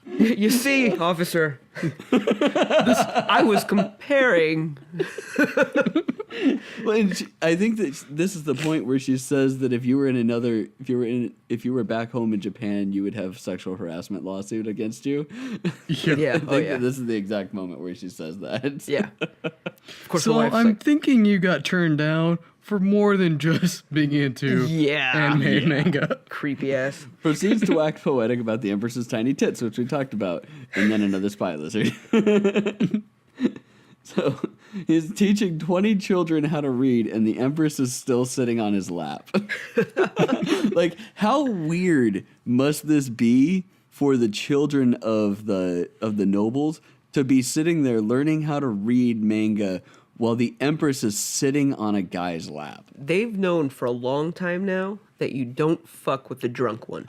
You see, officer, I was comparing. Well, and I think that this is the point where she says that if you were back home in Japan, you would have sexual harassment lawsuit against you. Yeah, I think oh yeah. that this is the exact moment where she says that. Yeah. Of course, So my wife's I'm like, thinking you got turned down for more than just being into anime and manga. creepy ass. Proceeds to wax poetic about the Empress's tiny tits, which we talked about, and then another spy lizard. So he's teaching 20 children how to read, and the Empress is still sitting on his lap. Like, how weird must this be for the children of the nobles to be sitting there learning how to read manga while the Empress is sitting on a guy's lap? They've known for a long time now that you don't fuck with the drunk one.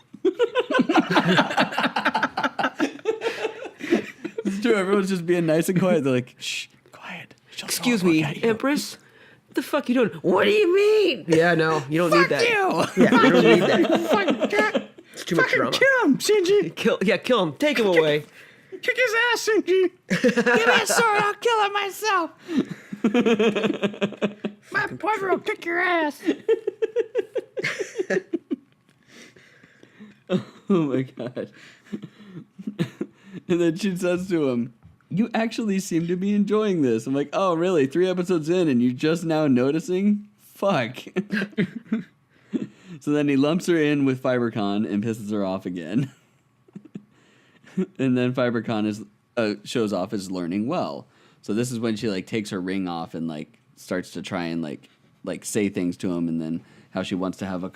It's true. Everyone's just being nice and quiet. They're like, shh, quiet. Excuse me, Empress. What the fuck you doing? What do you mean? Yeah, no, you don't need that. Fuck you! Yeah, you don't need that. It's too much drama. Kill him, Shinji. Kill him. Take him away. Kick his ass, Shinji. Give me a sword, I'll kill it myself! My brother will kick your ass. Oh my god. And then she says to him, you actually seem to be enjoying this. I'm like, oh really? 3 episodes in and you're just now noticing? Fuck. So then he lumps her in with Fibercon and pisses her off again. And then Fibercon shows off as learning well. So this is when she like takes her ring off and like starts to try and like say things to him, and then how she wants to have a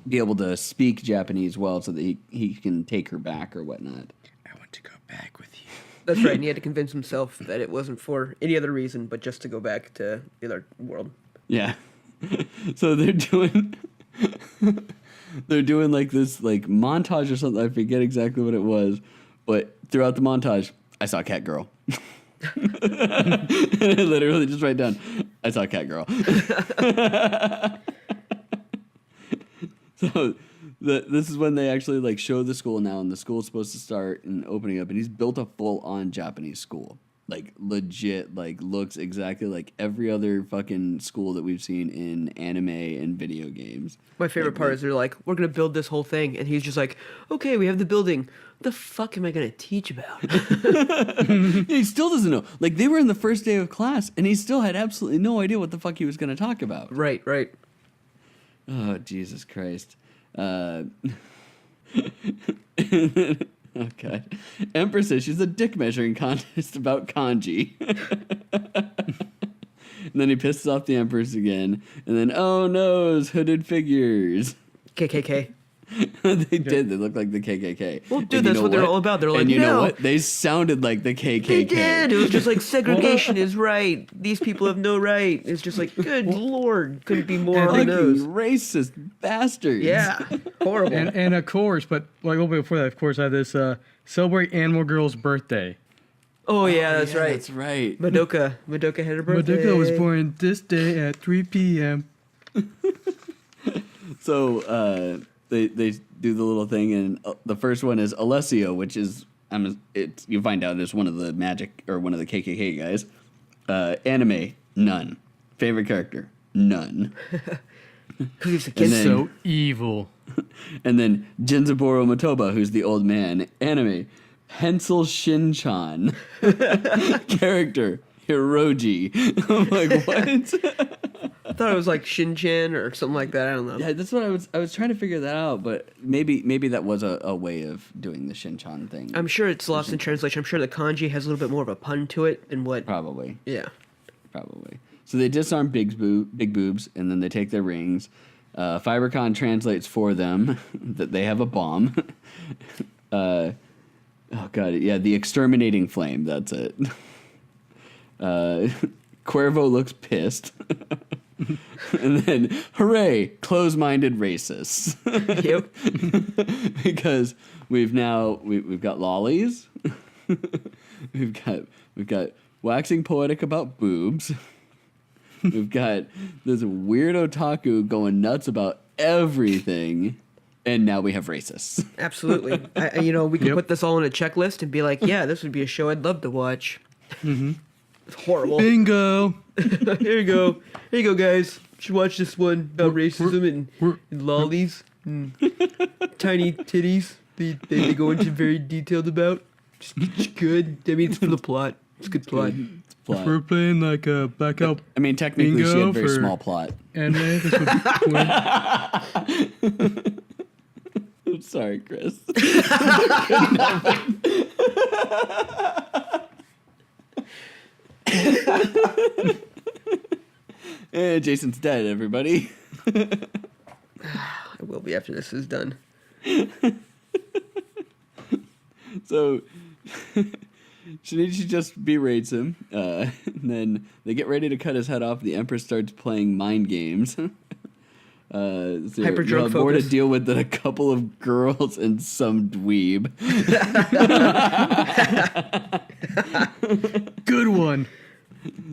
be able to speak Japanese well so that he can take her back or whatnot. I want to go back with you. That's right, and he had to convince himself that it wasn't for any other reason but just to go back to the other world. Yeah. So they're doing like this like montage or something. I forget exactly what it was, but throughout the montage, I saw Cat Girl. And I literally just write down, I saw Cat Girl. So this is when they actually like show the school now, and the school's supposed to start and opening up, and he's built a full-on Japanese school. Like legit, like looks exactly like every other fucking school that we've seen in anime and video games. My favorite part is they're like, we're going to build this whole thing. And he's just like, okay, we have the building. What the fuck am I going to teach about? He still doesn't know. Like, they were in the first day of class, and he still had absolutely no idea what the fuck he was going to talk about. Right. Oh, Jesus Christ. Oh, God. Empress says she's a dick measuring contest about kanji. And then he pisses off the Empress again. And then, oh no, it's hooded figures. KKK. They did. They looked like the KKK. Well, dude, that's what they're all about. They're like, and you know no. what? They sounded like the KKK. They did. It was just like, segregation is right. These people have no right. It's just like, good lord. Couldn't be more on the nose. Racist bastards. Yeah. Horrible. And of course, but like a little bit before that, of course, I had this celebrate Animal Girl's birthday. Oh, yeah, that's right. That's right. Madoka had her birthday. Madoka was born this day at 3 p.m. So they do the little thing, and the first one is Alessio, which is you find out is one of the magic or one of the KKK guys. Anime, none. Favorite character, none. Because he's a kid. then- So evil. And then Jinzaburo Motoba, who's the old man. Anime, Hensel Shinchan. Character, Hiroji. I'm like, what? I thought it was like Shin-chan or something like that. I don't know. Yeah, that's what I was trying to figure that out, but maybe that was a way of doing the Shinchan thing. I'm sure it's lost in translation. I'm sure the kanji has a little bit more of a pun to it than what. Probably. Yeah. So they disarm big boobs, and then they take their rings. Fibercon translates for them that they have a bomb. Oh god, yeah, the exterminating flame. That's it. Cuervo looks pissed. And then, hooray, close-minded racists. Yep. Because we've got lollies. we've got waxing poetic about boobs. We've got this weird otaku going nuts about everything. And now we have racists. Absolutely. We could put this all in a checklist and be like, yeah, this would be a show I'd love to watch. Mm-hmm. It's horrible. Bingo. Here you go. Here you go, guys. You should watch this one about racism and lollies and tiny titties. They go into very detailed about. It's good. I mean, it's for the plot. It's a good plot. If we're playing like a blackout I mean, technically, she had a very for small plot. anime, this would win. I'm sorry, Chris. And Jason's dead, everybody. I will be after this is done. So Shinichi just berates him, and then they get ready to cut his head off. The Empress starts playing mind games. So Hyper you'll drug have more to focus. deal with than a couple of girls and some dweeb. Good one.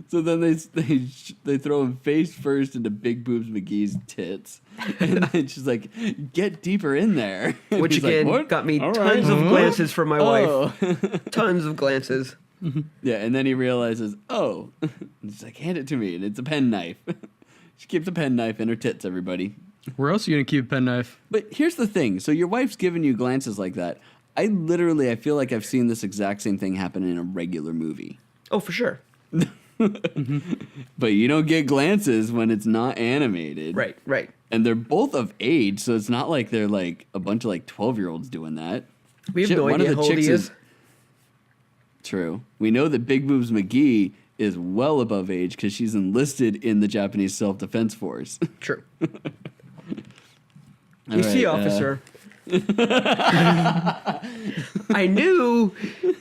So then they throw him face first into Big Boobs McGee's tits, and then she's like, "Get deeper in there," Which again got me tons of glances from my wife. Tons of glances. Yeah, and then he realizes, oh, and he's like, "Hand it to me," and it's a penknife. She keeps a penknife in her tits. Everybody. Where else are you gonna keep a penknife? But here's the thing: so your wife's giving you glances like that. I feel like I've seen this exact same thing happen in a regular movie. Oh, for sure. But you don't get glances when it's not animated. Right. And they're both of age, so it's not like they're like a bunch of like 12-year-olds doing that. We have no idea how old he is. True. We know that Big Boobs McGee is well above age because she's enlisted in the Japanese Self-Defense Force. True. All You see, right, officer. I knew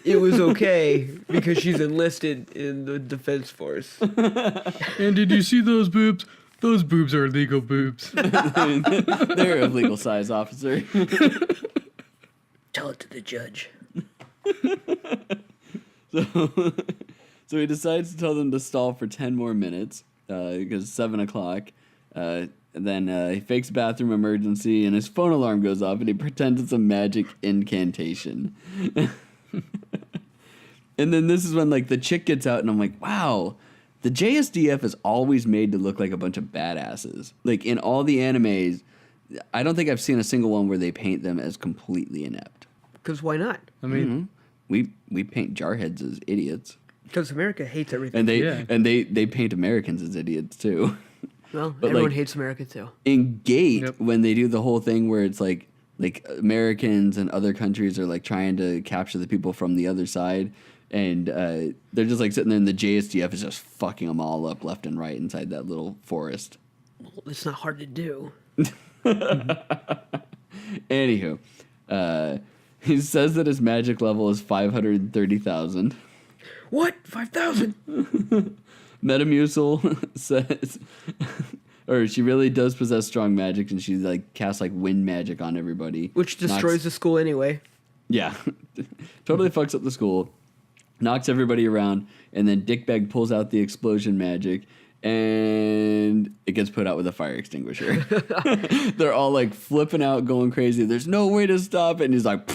it was okay because she's enlisted in the defense force. And did you see those boobs? Those boobs are legal boobs. They're of legal size, officer. Tell it to the judge. So he decides to tell them to stall for 10 more minutes because it's 7 o'clock. And then he fakes a bathroom emergency, and his phone alarm goes off, and he pretends it's a magic incantation. And then this is when like the chick gets out, and I'm like, wow, the JSDF is always made to look like a bunch of badasses. Like in all the animes, I don't think I've seen a single one where they paint them as completely inept. Because why not? I mean, We paint jarheads as idiots, Because America hates everything. and they paint Americans as idiots too. Well, but everyone like, hates America too. In Gate, Yep. when they do the whole thing where it's like Americans and other countries are like trying to capture the people from the other side, and they're just like sitting there, and the JSDF is just fucking them all up left and right inside that little forest. Well, it's not hard to do. Anywho, he says that his magic level is 530,000. What? 5,000? Metamucil says, or she really does possess strong magic, and she like casts like wind magic on everybody, Which destroys the school anyway. Yeah, totally fucks up the school, knocks everybody around, and then Dickbag pulls out the explosion magic, and it gets put out with a fire extinguisher. They're all like flipping out, going crazy. There's no way to stop it, and he's like,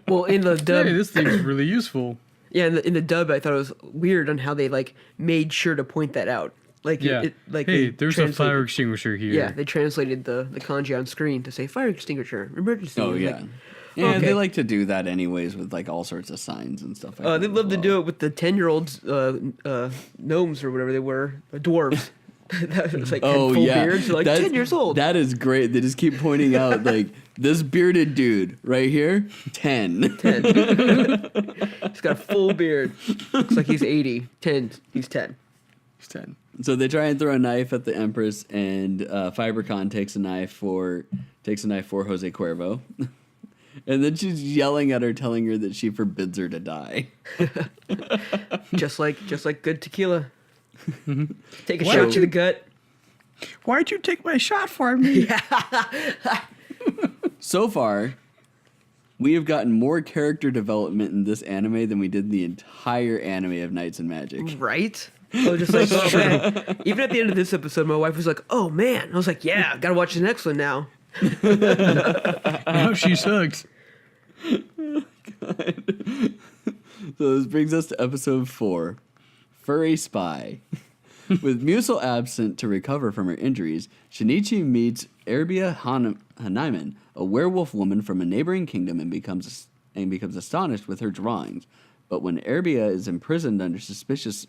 Well, in the dub, hey, this thing's really useful. yeah, in the dub, I thought it was weird on how they like made sure to point that out. Like, Yeah. like Hey, they there's a translated- fire extinguisher here. Yeah, they translated the kanji on screen to say fire extinguisher, emergency. oh Like, yeah. Yeah, okay. they like to do that anyways with like all sorts of signs and stuff like that. they love to do it with the 10-year-olds, gnomes or whatever they were, dwarves. That was like Oh full yeah, beards. They're like 10 years old. That is great. They just keep pointing out like this bearded dude right here, 10. 10. He's got a full beard. Looks like he's 80. 10. He's 10. It's 10. So they try and throw a knife at the Empress, and Fibercon takes a knife for Jose Cuervo. And then she's yelling at her, telling her that she forbids her to die. Just like good tequila. Take a Why shot don't to the gut. Why'd you take my shot for me? So far, we have gotten more character development in this anime than we did in the entire anime of Knights and Magic. Right? I was just like, oh man. Even at the end of this episode, my wife was like, oh man. I was like, yeah, gotta watch the next one now. Now she sucks. So this brings us to episode 4, Furry Spy. With Musil absent to recover from her injuries, Shinichi meets Erbia Hanaiman, a werewolf woman from a neighboring kingdom, and becomes astonished with her drawings. But when Erbia is imprisoned under suspicions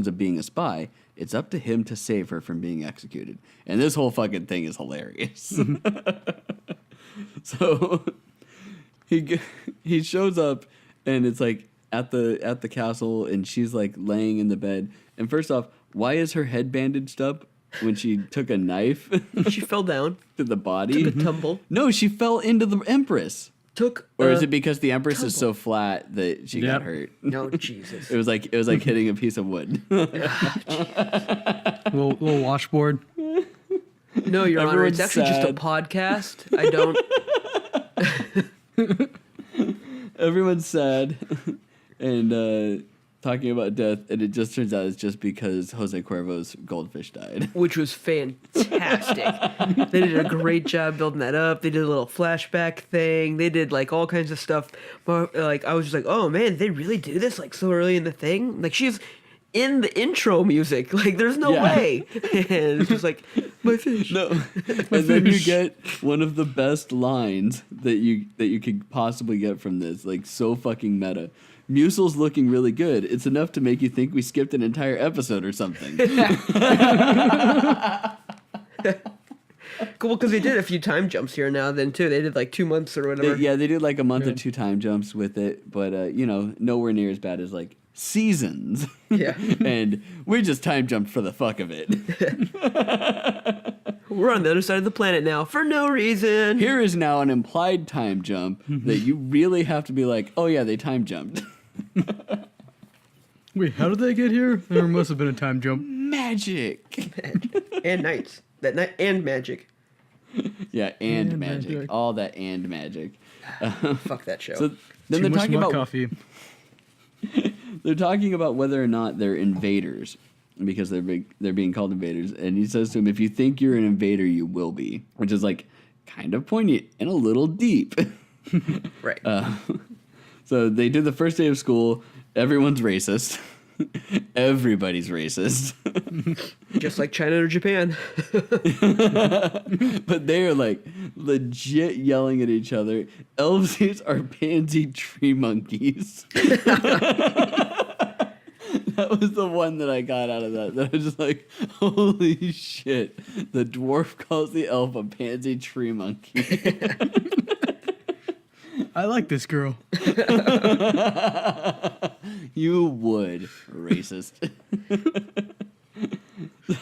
of being a spy, it's up to him to save her from being executed. And this whole fucking thing is hilarious. So he shows up, and it's like at the castle, and she's like laying in the bed. And first off, why is her head bandaged up when she took a knife She fell down. to the body? Took a tumble. No, she fell into the Empress. Took. Or is it because the Empress is so tumble. flat that she got Yep. hurt? No, Jesus. It was like hitting a piece of wood. Little washboard. No, Your Honor, it's Everyone's actually just a sad. podcast. I don't. Everyone's sad, and talking about death, and it just turns out it's just because Jose Cuervo's goldfish died. Which was fantastic. They did a great job building that up. They did a little flashback thing. They did like all kinds of stuff. But like I was just like, oh man, did they really do this like so early in the thing? Like she's in the intro music. Like there's no way. And it's just like my fish. No, and then you get one of the best lines that you could possibly get from this. Like so fucking meta. Musel's looking really good. It's enough to make you think we skipped an entire episode or something. Cool, because they did a few time jumps here now then too. They did like 2 months or whatever. They did like a month or 2 time jumps with it, but nowhere near as bad as like seasons. Yeah. And we just time jumped for the fuck of it. We're on the other side of the planet now for no reason. Here is now an implied time jump that you really have to be like, oh yeah, they time jumped. Wait, how did they get here? There must have been a time jump. Magic. And knights. That night and magic. Yeah, and And magic. magic. All that and magic. Fuck that show. So then Too they're much talking mug about coffee. they're talking about whether or not they're invaders because they're being called invaders, and he says to him, "If you think you're an invader, you will be," which is like kind of poignant and a little deep. Right. So they do the first day of school. Everyone's racist. Everybody's racist. Just like China or Japan. But they are like legit yelling at each other. Elvesies are pansy tree monkeys. That was the one that I got out of that. That was just like, holy shit. The dwarf calls the elf a pansy tree monkey. I like this girl. You would, racist.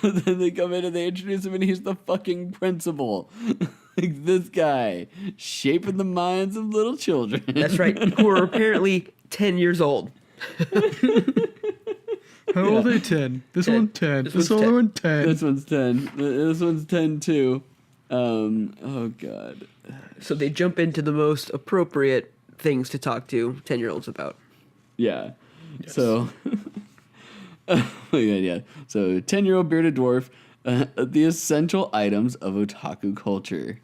So then they come in and they introduce him and he's the fucking principal. Like this guy, shaping the minds of little children. That's right. Who are apparently 10 years old. How old are they? 10. This 10. one 10. This This one's other one 10. This one's 10. This one's 10 too. Oh god. So they jump into the most appropriate things to talk to 10-year-olds about. Yeah. Yes. So, oh my god, yeah. So, 10-year-old bearded dwarf, the essential items of otaku culture.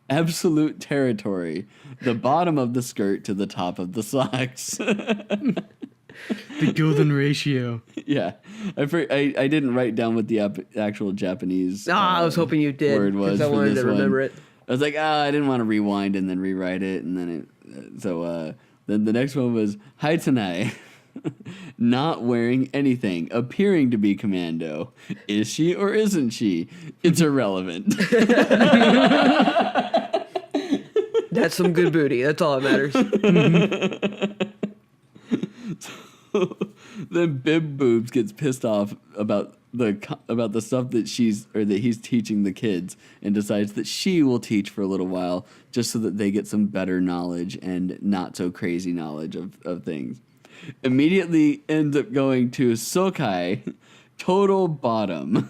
Absolute territory. The bottom of the skirt to the top of the socks. The golden ratio. Yeah. I didn't write down what the actual Japanese I was hoping you did. word was Because I for wanted this to remember one. it. I was like, I didn't want to rewind and then rewrite it, and then then the next one was Haitanai, not wearing anything, appearing to be commando. Is she or isn't she? It's irrelevant. That's some good booty. That's all that matters. Then Bib Boobs gets pissed off about the stuff that he's teaching the kids, and decides that she will teach for a little while just so that they get some better knowledge and not so crazy knowledge of things. Immediately ends up going to Sokai, total bottom.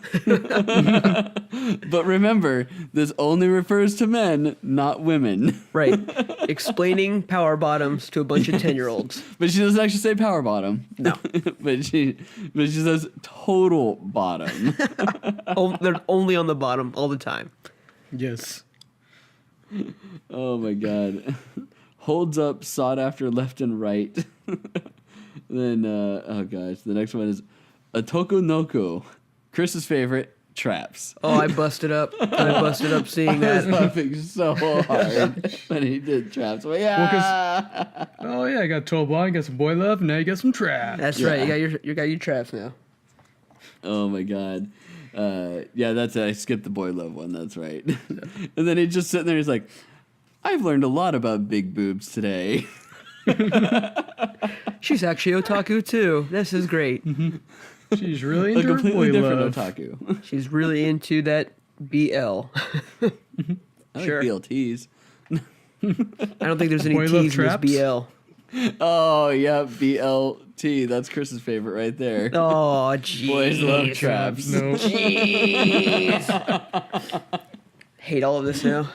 But remember, this only refers to men, not women. Right. Explaining power bottoms to a bunch of 10-year-olds. But she doesn't actually say power bottom. No. but she says total bottom. Oh, they're only on the bottom all the time. Yes. Oh my god. Holds up, sought after left and right. Then, oh gosh, the next one is Otoko Noko. Chris's favorite, traps. Oh, I busted up. Seeing I was that. laughing so hard when he did traps. Well, yeah. Oh yeah, I got 12 blind, got some boy love, and now you got some trap. That's right. You got your traps now. Oh my god. Yeah, that's it. I skipped the boy love one. That's right. And then he's just sitting there. He's like, I've learned a lot about big boobs today. She's actually otaku too. This is great. She's really A into her completely boy different love. otaku. She's really into that BL. I like Sure. BLTs. I don't think there's any Boy love T's in this traps? BL. Oh, yeah, BLT. That's Chris's favorite right there. Oh, jeez. Boys love traps. No. Jeez. Hate all of this now.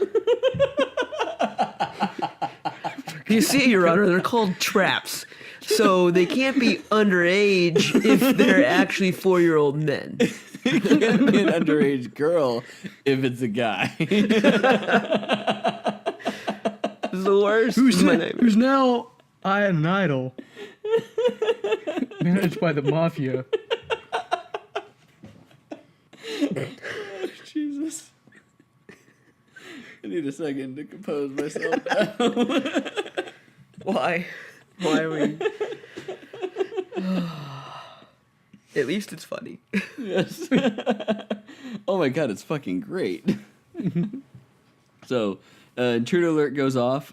You see, Your Honor, they're called traps. So they can't be underage if they're actually 4-year-old men. It can't be an underage girl if it's a guy. This is the worst. Who's now an idol managed by the mafia. Jesus. I need a second to compose myself now. Why? Why are we? At least it's funny. Yes. Oh my god, it's fucking great. So, intruder alert goes off.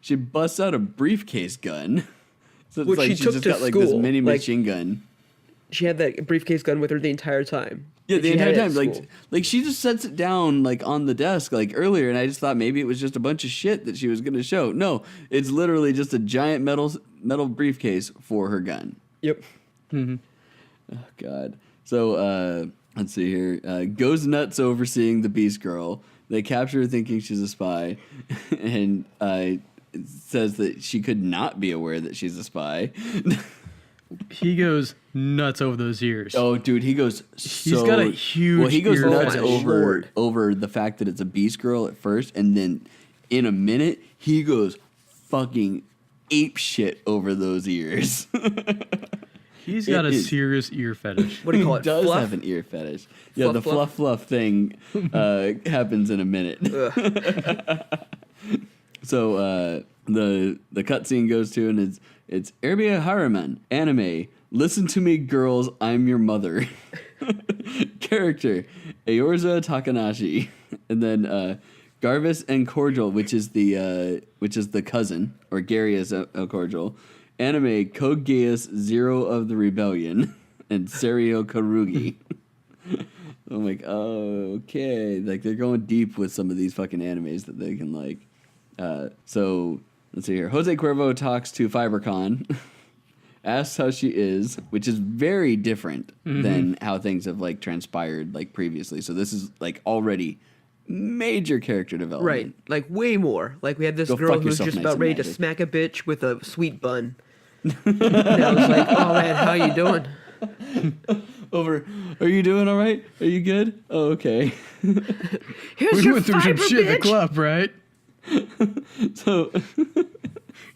She busts out a briefcase gun. So it's Which like she she's took just to got like this school, mini like- machine gun. She had that briefcase gun with her the entire time. Yeah, And the she had entire it at time. school. Like she just sets it down like on the desk like earlier, and I just thought maybe it was just a bunch of shit that she was gonna show. No, it's literally just a giant metal briefcase for her gun. Yep. Oh god. So let's see here. Goes nuts over seeing the Beast Girl. They capture her thinking she's a spy, and says that she could not be aware that she's a spy. He goes nuts over those ears. Oh, dude, he goes. He's got a huge. Well, he goes ear nuts fetish. over the fact that it's a Beast Girl at first, and then in a minute he goes fucking ape shit over those ears. He's got It a is. serious ear fetish. What do you call He it? does Fluff? have an ear fetish. Yeah, the Fluff? fluff thing happens in a minute. So the cutscene goes to, and it's Erbia Haraman, anime. Listen to me, girls. I'm your mother. Character Eorza Takanashi, and then Garvis and Cordial, which is the cousin, or Garius Cordial. Anime Code Geass Zero of the Rebellion, and Serio Karugi. I'm like, oh, okay. Like, they're going deep with some of these fucking animes that they can like. So let's see here. Jose Cuervo talks to Fibercon, asks how she is, which is very different than how things have like transpired like previously. So this is like already major character development. Right. Like way more. Like we had this Go girl fuck who was yourself, just Nice about and ready to Magic. smack a bitch with a sweet bun. And I was like, oh man, how you doing? Over. Are you doing all right? Are you good? Oh, okay. Here's We your went through some fiber, shit in the bitch. club, right? So.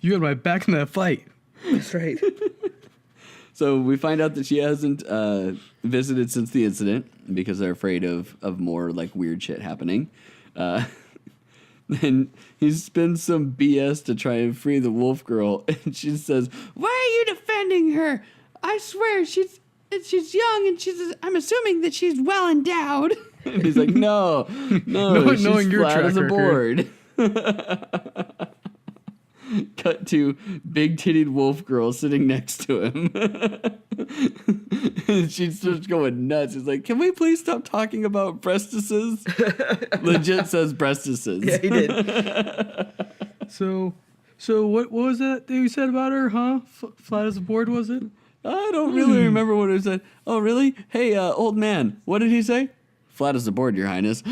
You had my back in that fight. That's right. So we find out that she hasn't visited since the incident because they're afraid of more like weird shit happening. Then he spins some BS to try and free the wolf girl, and she says, "Why are you defending her? I swear she's young, and I'm assuming that she's well endowed." And he's like, "No, she's knowing your flat as a track board." Cut to big titted wolf girl sitting next to him. And she starts going nuts. She's like, "Can we please stop talking about breastises?" Legit says breastises. Yeah, he did. So what was that you said about her, huh? Flat as a board, was it? I don't really remember what it said. Oh, really? Hey, old man, what did he say? Flat as a board, Your Highness.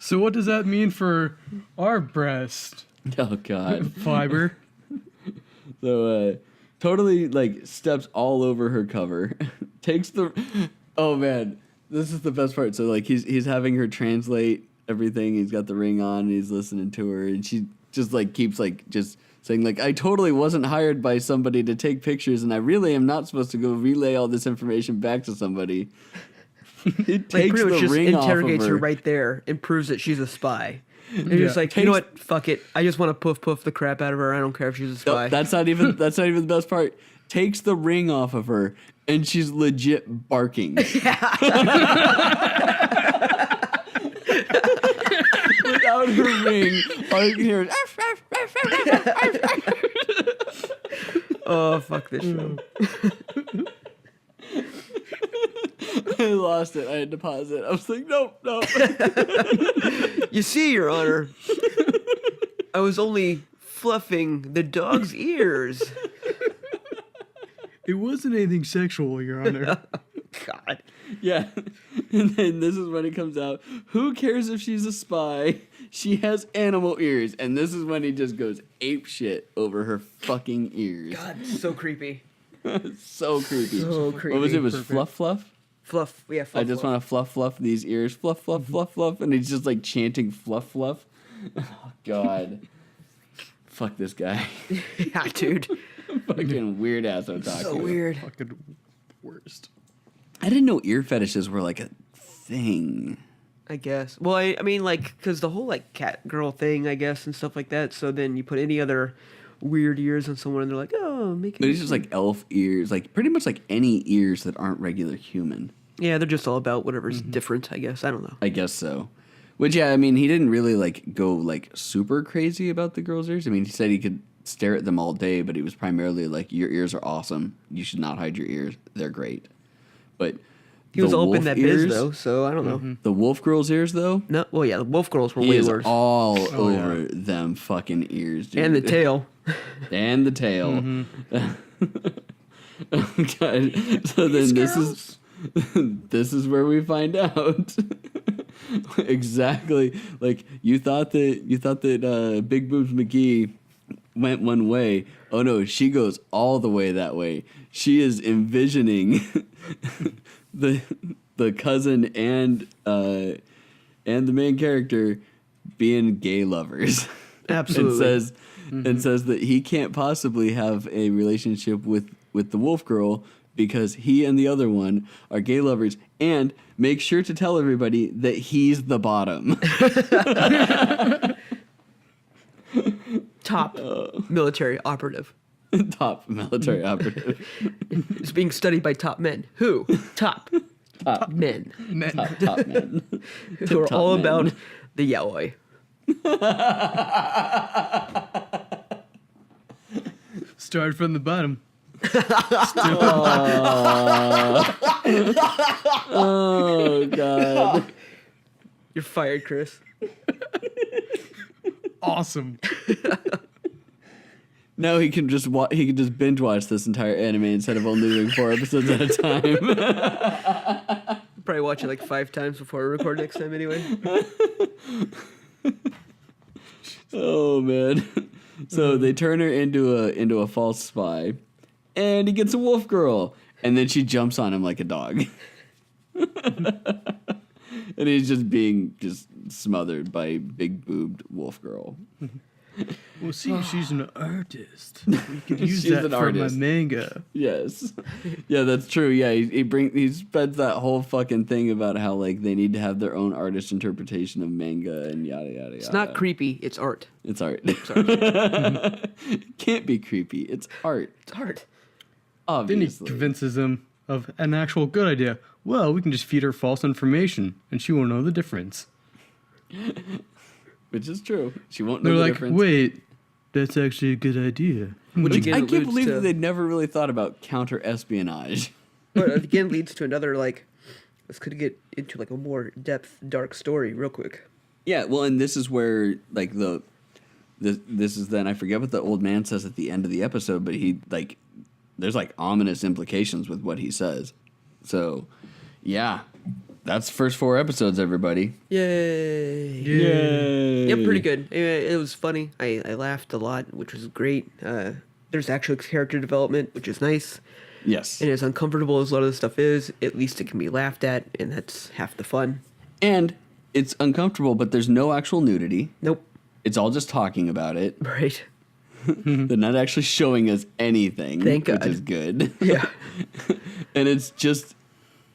So what does that mean for our breast Oh, God. fiber? So, totally, like, steps all over her cover. Takes the... Oh, man. This is the best part. So, like, he's having her translate everything. He's got the ring on, and he's listening to her, and she just, like, keeps, like, just saying, like, I totally wasn't hired by somebody to take pictures, and I really am not supposed to go relay all this information back to somebody. It Like takes pretty much the just ring off of interrogates her her. right there and proves that she's a spy. And Yeah. just like, you know what? Fuck it. I just want to poof the crap out of her. I don't care if she's a No, spy. that's not even the best part. Takes the ring off of her, and she's legit barking. Without her ring, all you can hear is Oh, fuck this show. I lost it. I had to pause it. I was like, nope. You see, Your Honor, I was only fluffing the dog's ears. It wasn't anything sexual, Your Honor. God. Yeah. And then this is when it comes out. Who cares if she's a spy? She has animal ears, and this is when he just goes ape shit over her fucking ears. God, so creepy. So creepy. So creepy. What was it? Was Fluff Fluff? Fluff, yeah, fluff. I just want to fluff these ears. Fluff, fluff, fluff, fluff. And he's just like chanting fluff, fluff. Oh, God. Fuck this guy. Yeah, dude. Fucking weird ass otaku. So weird. Fucking worst. I didn't know ear fetishes were like a thing. I guess. Well, I mean, like, because the whole, like, cat girl thing, I guess, and stuff like that. So then you put any other weird ears on someone, and they're like, oh, make it. But it's just like elf ears, like pretty much like any ears that aren't regular human. Yeah, they're just all about whatever's different, I guess. I don't know. I guess so. Which, yeah, I mean, he didn't really like go like super crazy about the girls' ears. I mean, he said he could stare at them all day, but he was primarily like, your ears are awesome. You should not hide your ears. They're great. But He was the all up in wolf that ears, biz, though, so I don't know. The wolf girls' ears, though, No, well, yeah, the wolf girls were he way is worse. all over them fucking ears, dude. And the tail. And the tail. Oh, God. So then this is where we find out exactly. Like you thought that Big Boobs McGee went one way. Oh no, she goes all the way that way. She is envisioning the cousin and the main character being gay lovers. Absolutely. and says that he can't possibly have a relationship with the wolf girl because he and the other one are gay lovers, and make sure to tell everybody that he's the bottom. Top military operative. Top military operative. It's being studied by top men. Who? Top men. Top men. Who are Tip-top all men. about the yaoi. Start from the bottom. Oh, God. You're fired, Chris. Awesome. Now he can just binge watch this entire anime instead of only doing 4 episodes at a time. Probably watch it like 5 times before we record next time anyway. Oh, man. So they turn her into a false spy, and he gets a wolf girl, and then she jumps on him like a dog. And he's just being smothered by big boobed wolf girl. Well, see, she's an artist. We could use She's that an for artist. my manga. Yes. Yeah, that's true. Yeah, he spreads that whole fucking thing about how like they need to have their own artist interpretation of manga and yada yada yada. It's not creepy, it's art. It's art. It can't be creepy. It's art. It's art. Then he Obviously. convinces him of an actual good idea. Well, we can just feed her false information, and she won't know the difference. Which is true. She won't know They're the like, difference. wait, that's actually a good idea. Which again I can't alludes believe to, that they never really thought about counter-espionage. but again leads to another like, let's could get into like a more depth, dark story real quick. Yeah, well, and this is where, like, this is then, I forget what the old man says at the end of the episode, but he, like, there's, like, ominous implications with what he says. So, yeah, that's first 4 episodes, everybody. Yay! Yay! Yeah, pretty good. It was funny. I laughed a lot, which was great. There's actual character development, which is nice. Yes. And as uncomfortable as a lot of the stuff is, at least it can be laughed at, and that's half the fun. And it's uncomfortable, but there's no actual nudity. Nope. It's all just talking about it. Right. They're not actually showing us anything, Thank which God. is good. Yeah. And it's just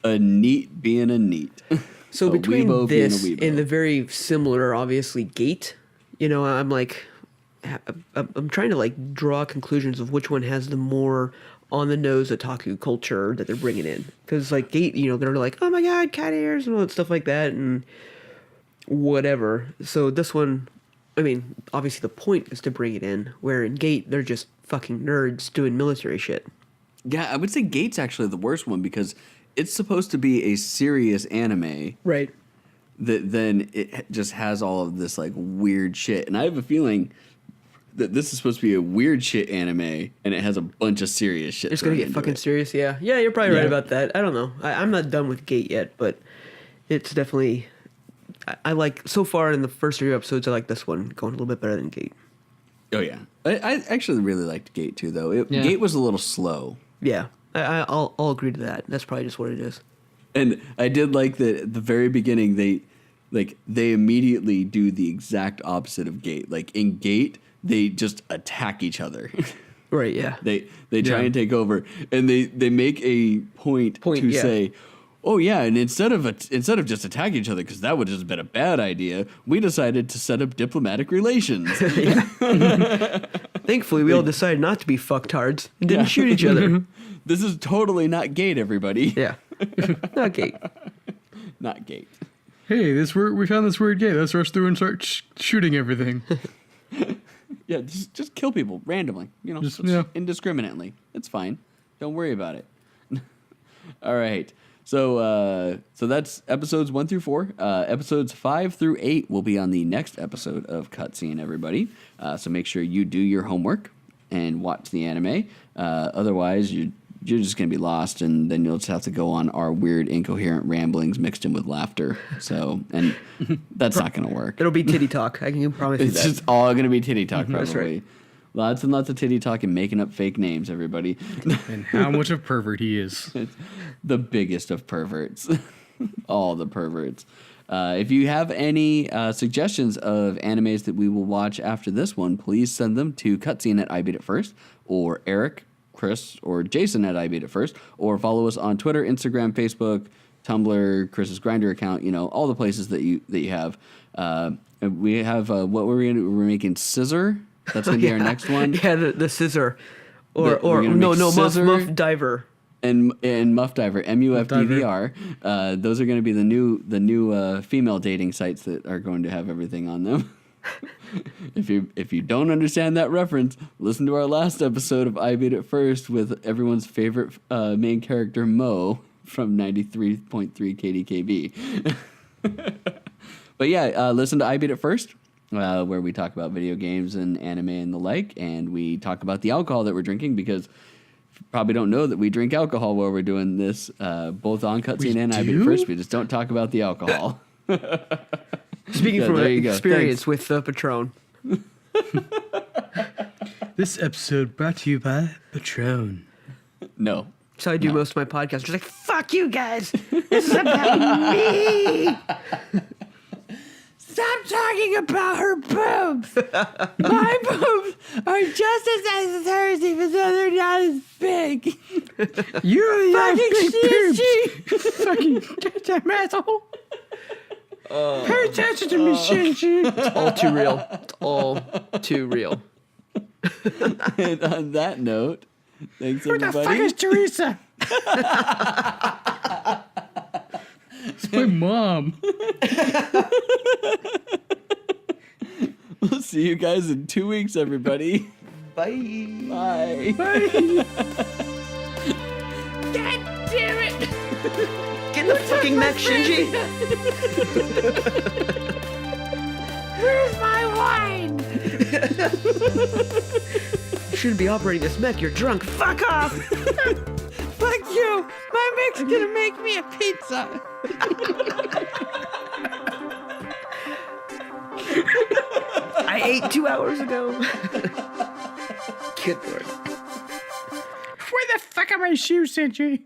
a neat being a neat. So A between weebo being a this weebo. and the very similar, obviously, Gate, I'm like, I'm trying to like draw conclusions of which one has the more on the nose otaku culture that they're bringing in. Because like Gate, they're like, oh my god, cat ears and all that stuff like that and whatever. So this one, I mean, obviously the point is to bring it in. Where in Gate, they're just fucking nerds doing military shit. Yeah, I would say Gate's actually the worst one because it's supposed to be a serious anime Right. that then it just has all of this like weird shit. And I have a feeling that this is supposed to be a weird shit anime and it has a bunch of serious shit. It's gonna thrown get into fucking it. serious, yeah. Yeah, you're probably right Yeah. about that. I don't know. I'm not done with Gate yet, but it's definitely I like, so far in the first 3 episodes, I like this one going a little bit better than Gate. Oh yeah, I actually really liked Gate too, though. Gate was a little slow. Yeah, I'll agree to that. That's probably just what it is. And I did like that at the very beginning they immediately do the exact opposite of Gate. Like in Gate, they just attack each other. Right, yeah. They try and take over, and they make a point to say, "Oh yeah," and instead of just attacking each other, because that would just have been a bad idea, we decided to set up diplomatic relations. Thankfully, we all decided not to be fucktards and didn't shoot each other. This is totally not Gate, everybody. Yeah, not Gate. Not Gate. Hey, we found this weird gate. Let's rush through and start shooting everything. Yeah, just kill people randomly, just indiscriminately. It's fine. Don't worry about it. All right. So that's episodes 1 through 4. Episodes 5 through 8 will be on the next episode of Cutscene, everybody. So make sure you do your homework and watch the anime. Otherwise, you're just going to be lost, and then you'll just have to go on our weird, incoherent ramblings mixed in with laughter. So, and that's not going to work. It'll be titty talk. I can promise you that. It's just all going to be titty talk, probably. That's right. Lots and lots of titty talk and making up fake names, everybody. And how much of a pervert he is. It's the biggest of perverts. All the perverts. If you have any suggestions of animes that we will watch after this one, please send them to Cutscene at iBeatItFirst, or Eric, Chris, or Jason at iBeatItFirst, or follow us on Twitter, Instagram, Facebook, Tumblr, Chris's Grindr account, all the places that you have. We have, what were we going to do? We're making Scissor. That's going to be our next one. Yeah, the scissor. Muff Diver. And Muff Diver, MUFDVR. Those are going to be the new female dating sites that are going to have everything on them. If you don't understand that reference, listen to our last episode of I Beat It First with everyone's favorite main character, Mo, from 93.3 KDKB. But yeah, listen to I Beat It First. Where we talk about video games and anime and the like, and we talk about the alcohol that we're drinking, because you probably don't know that we drink alcohol while we're doing this, both on Cutscene and I Beat It First. We just don't talk about the alcohol. Speaking from experience with the Patron. This episode brought to you by Patron. No. That's how I do most of my podcasts. Just like, fuck you guys. This is about me. Stop talking about her boobs. My boobs are just as nice as hers, even though they're not as big. You fucking boobs. Fucking goddamn asshole. Pay attention to me, Shinji. It's all too real. It's all too real. And on that note, thanks everybody. Who the fuck is Teresa? It's my mom. We'll see you guys in 2 weeks, everybody. Bye. Bye. Bye. God damn it. Get in the fucking mech, Shinji. Where's my wine? You shouldn't be operating this mech. You're drunk. Fuck off. Fuck you. My mech's gonna make me a pizza. I ate 2 hours ago. Good lord. Where the fuck are my shoes, Shinji?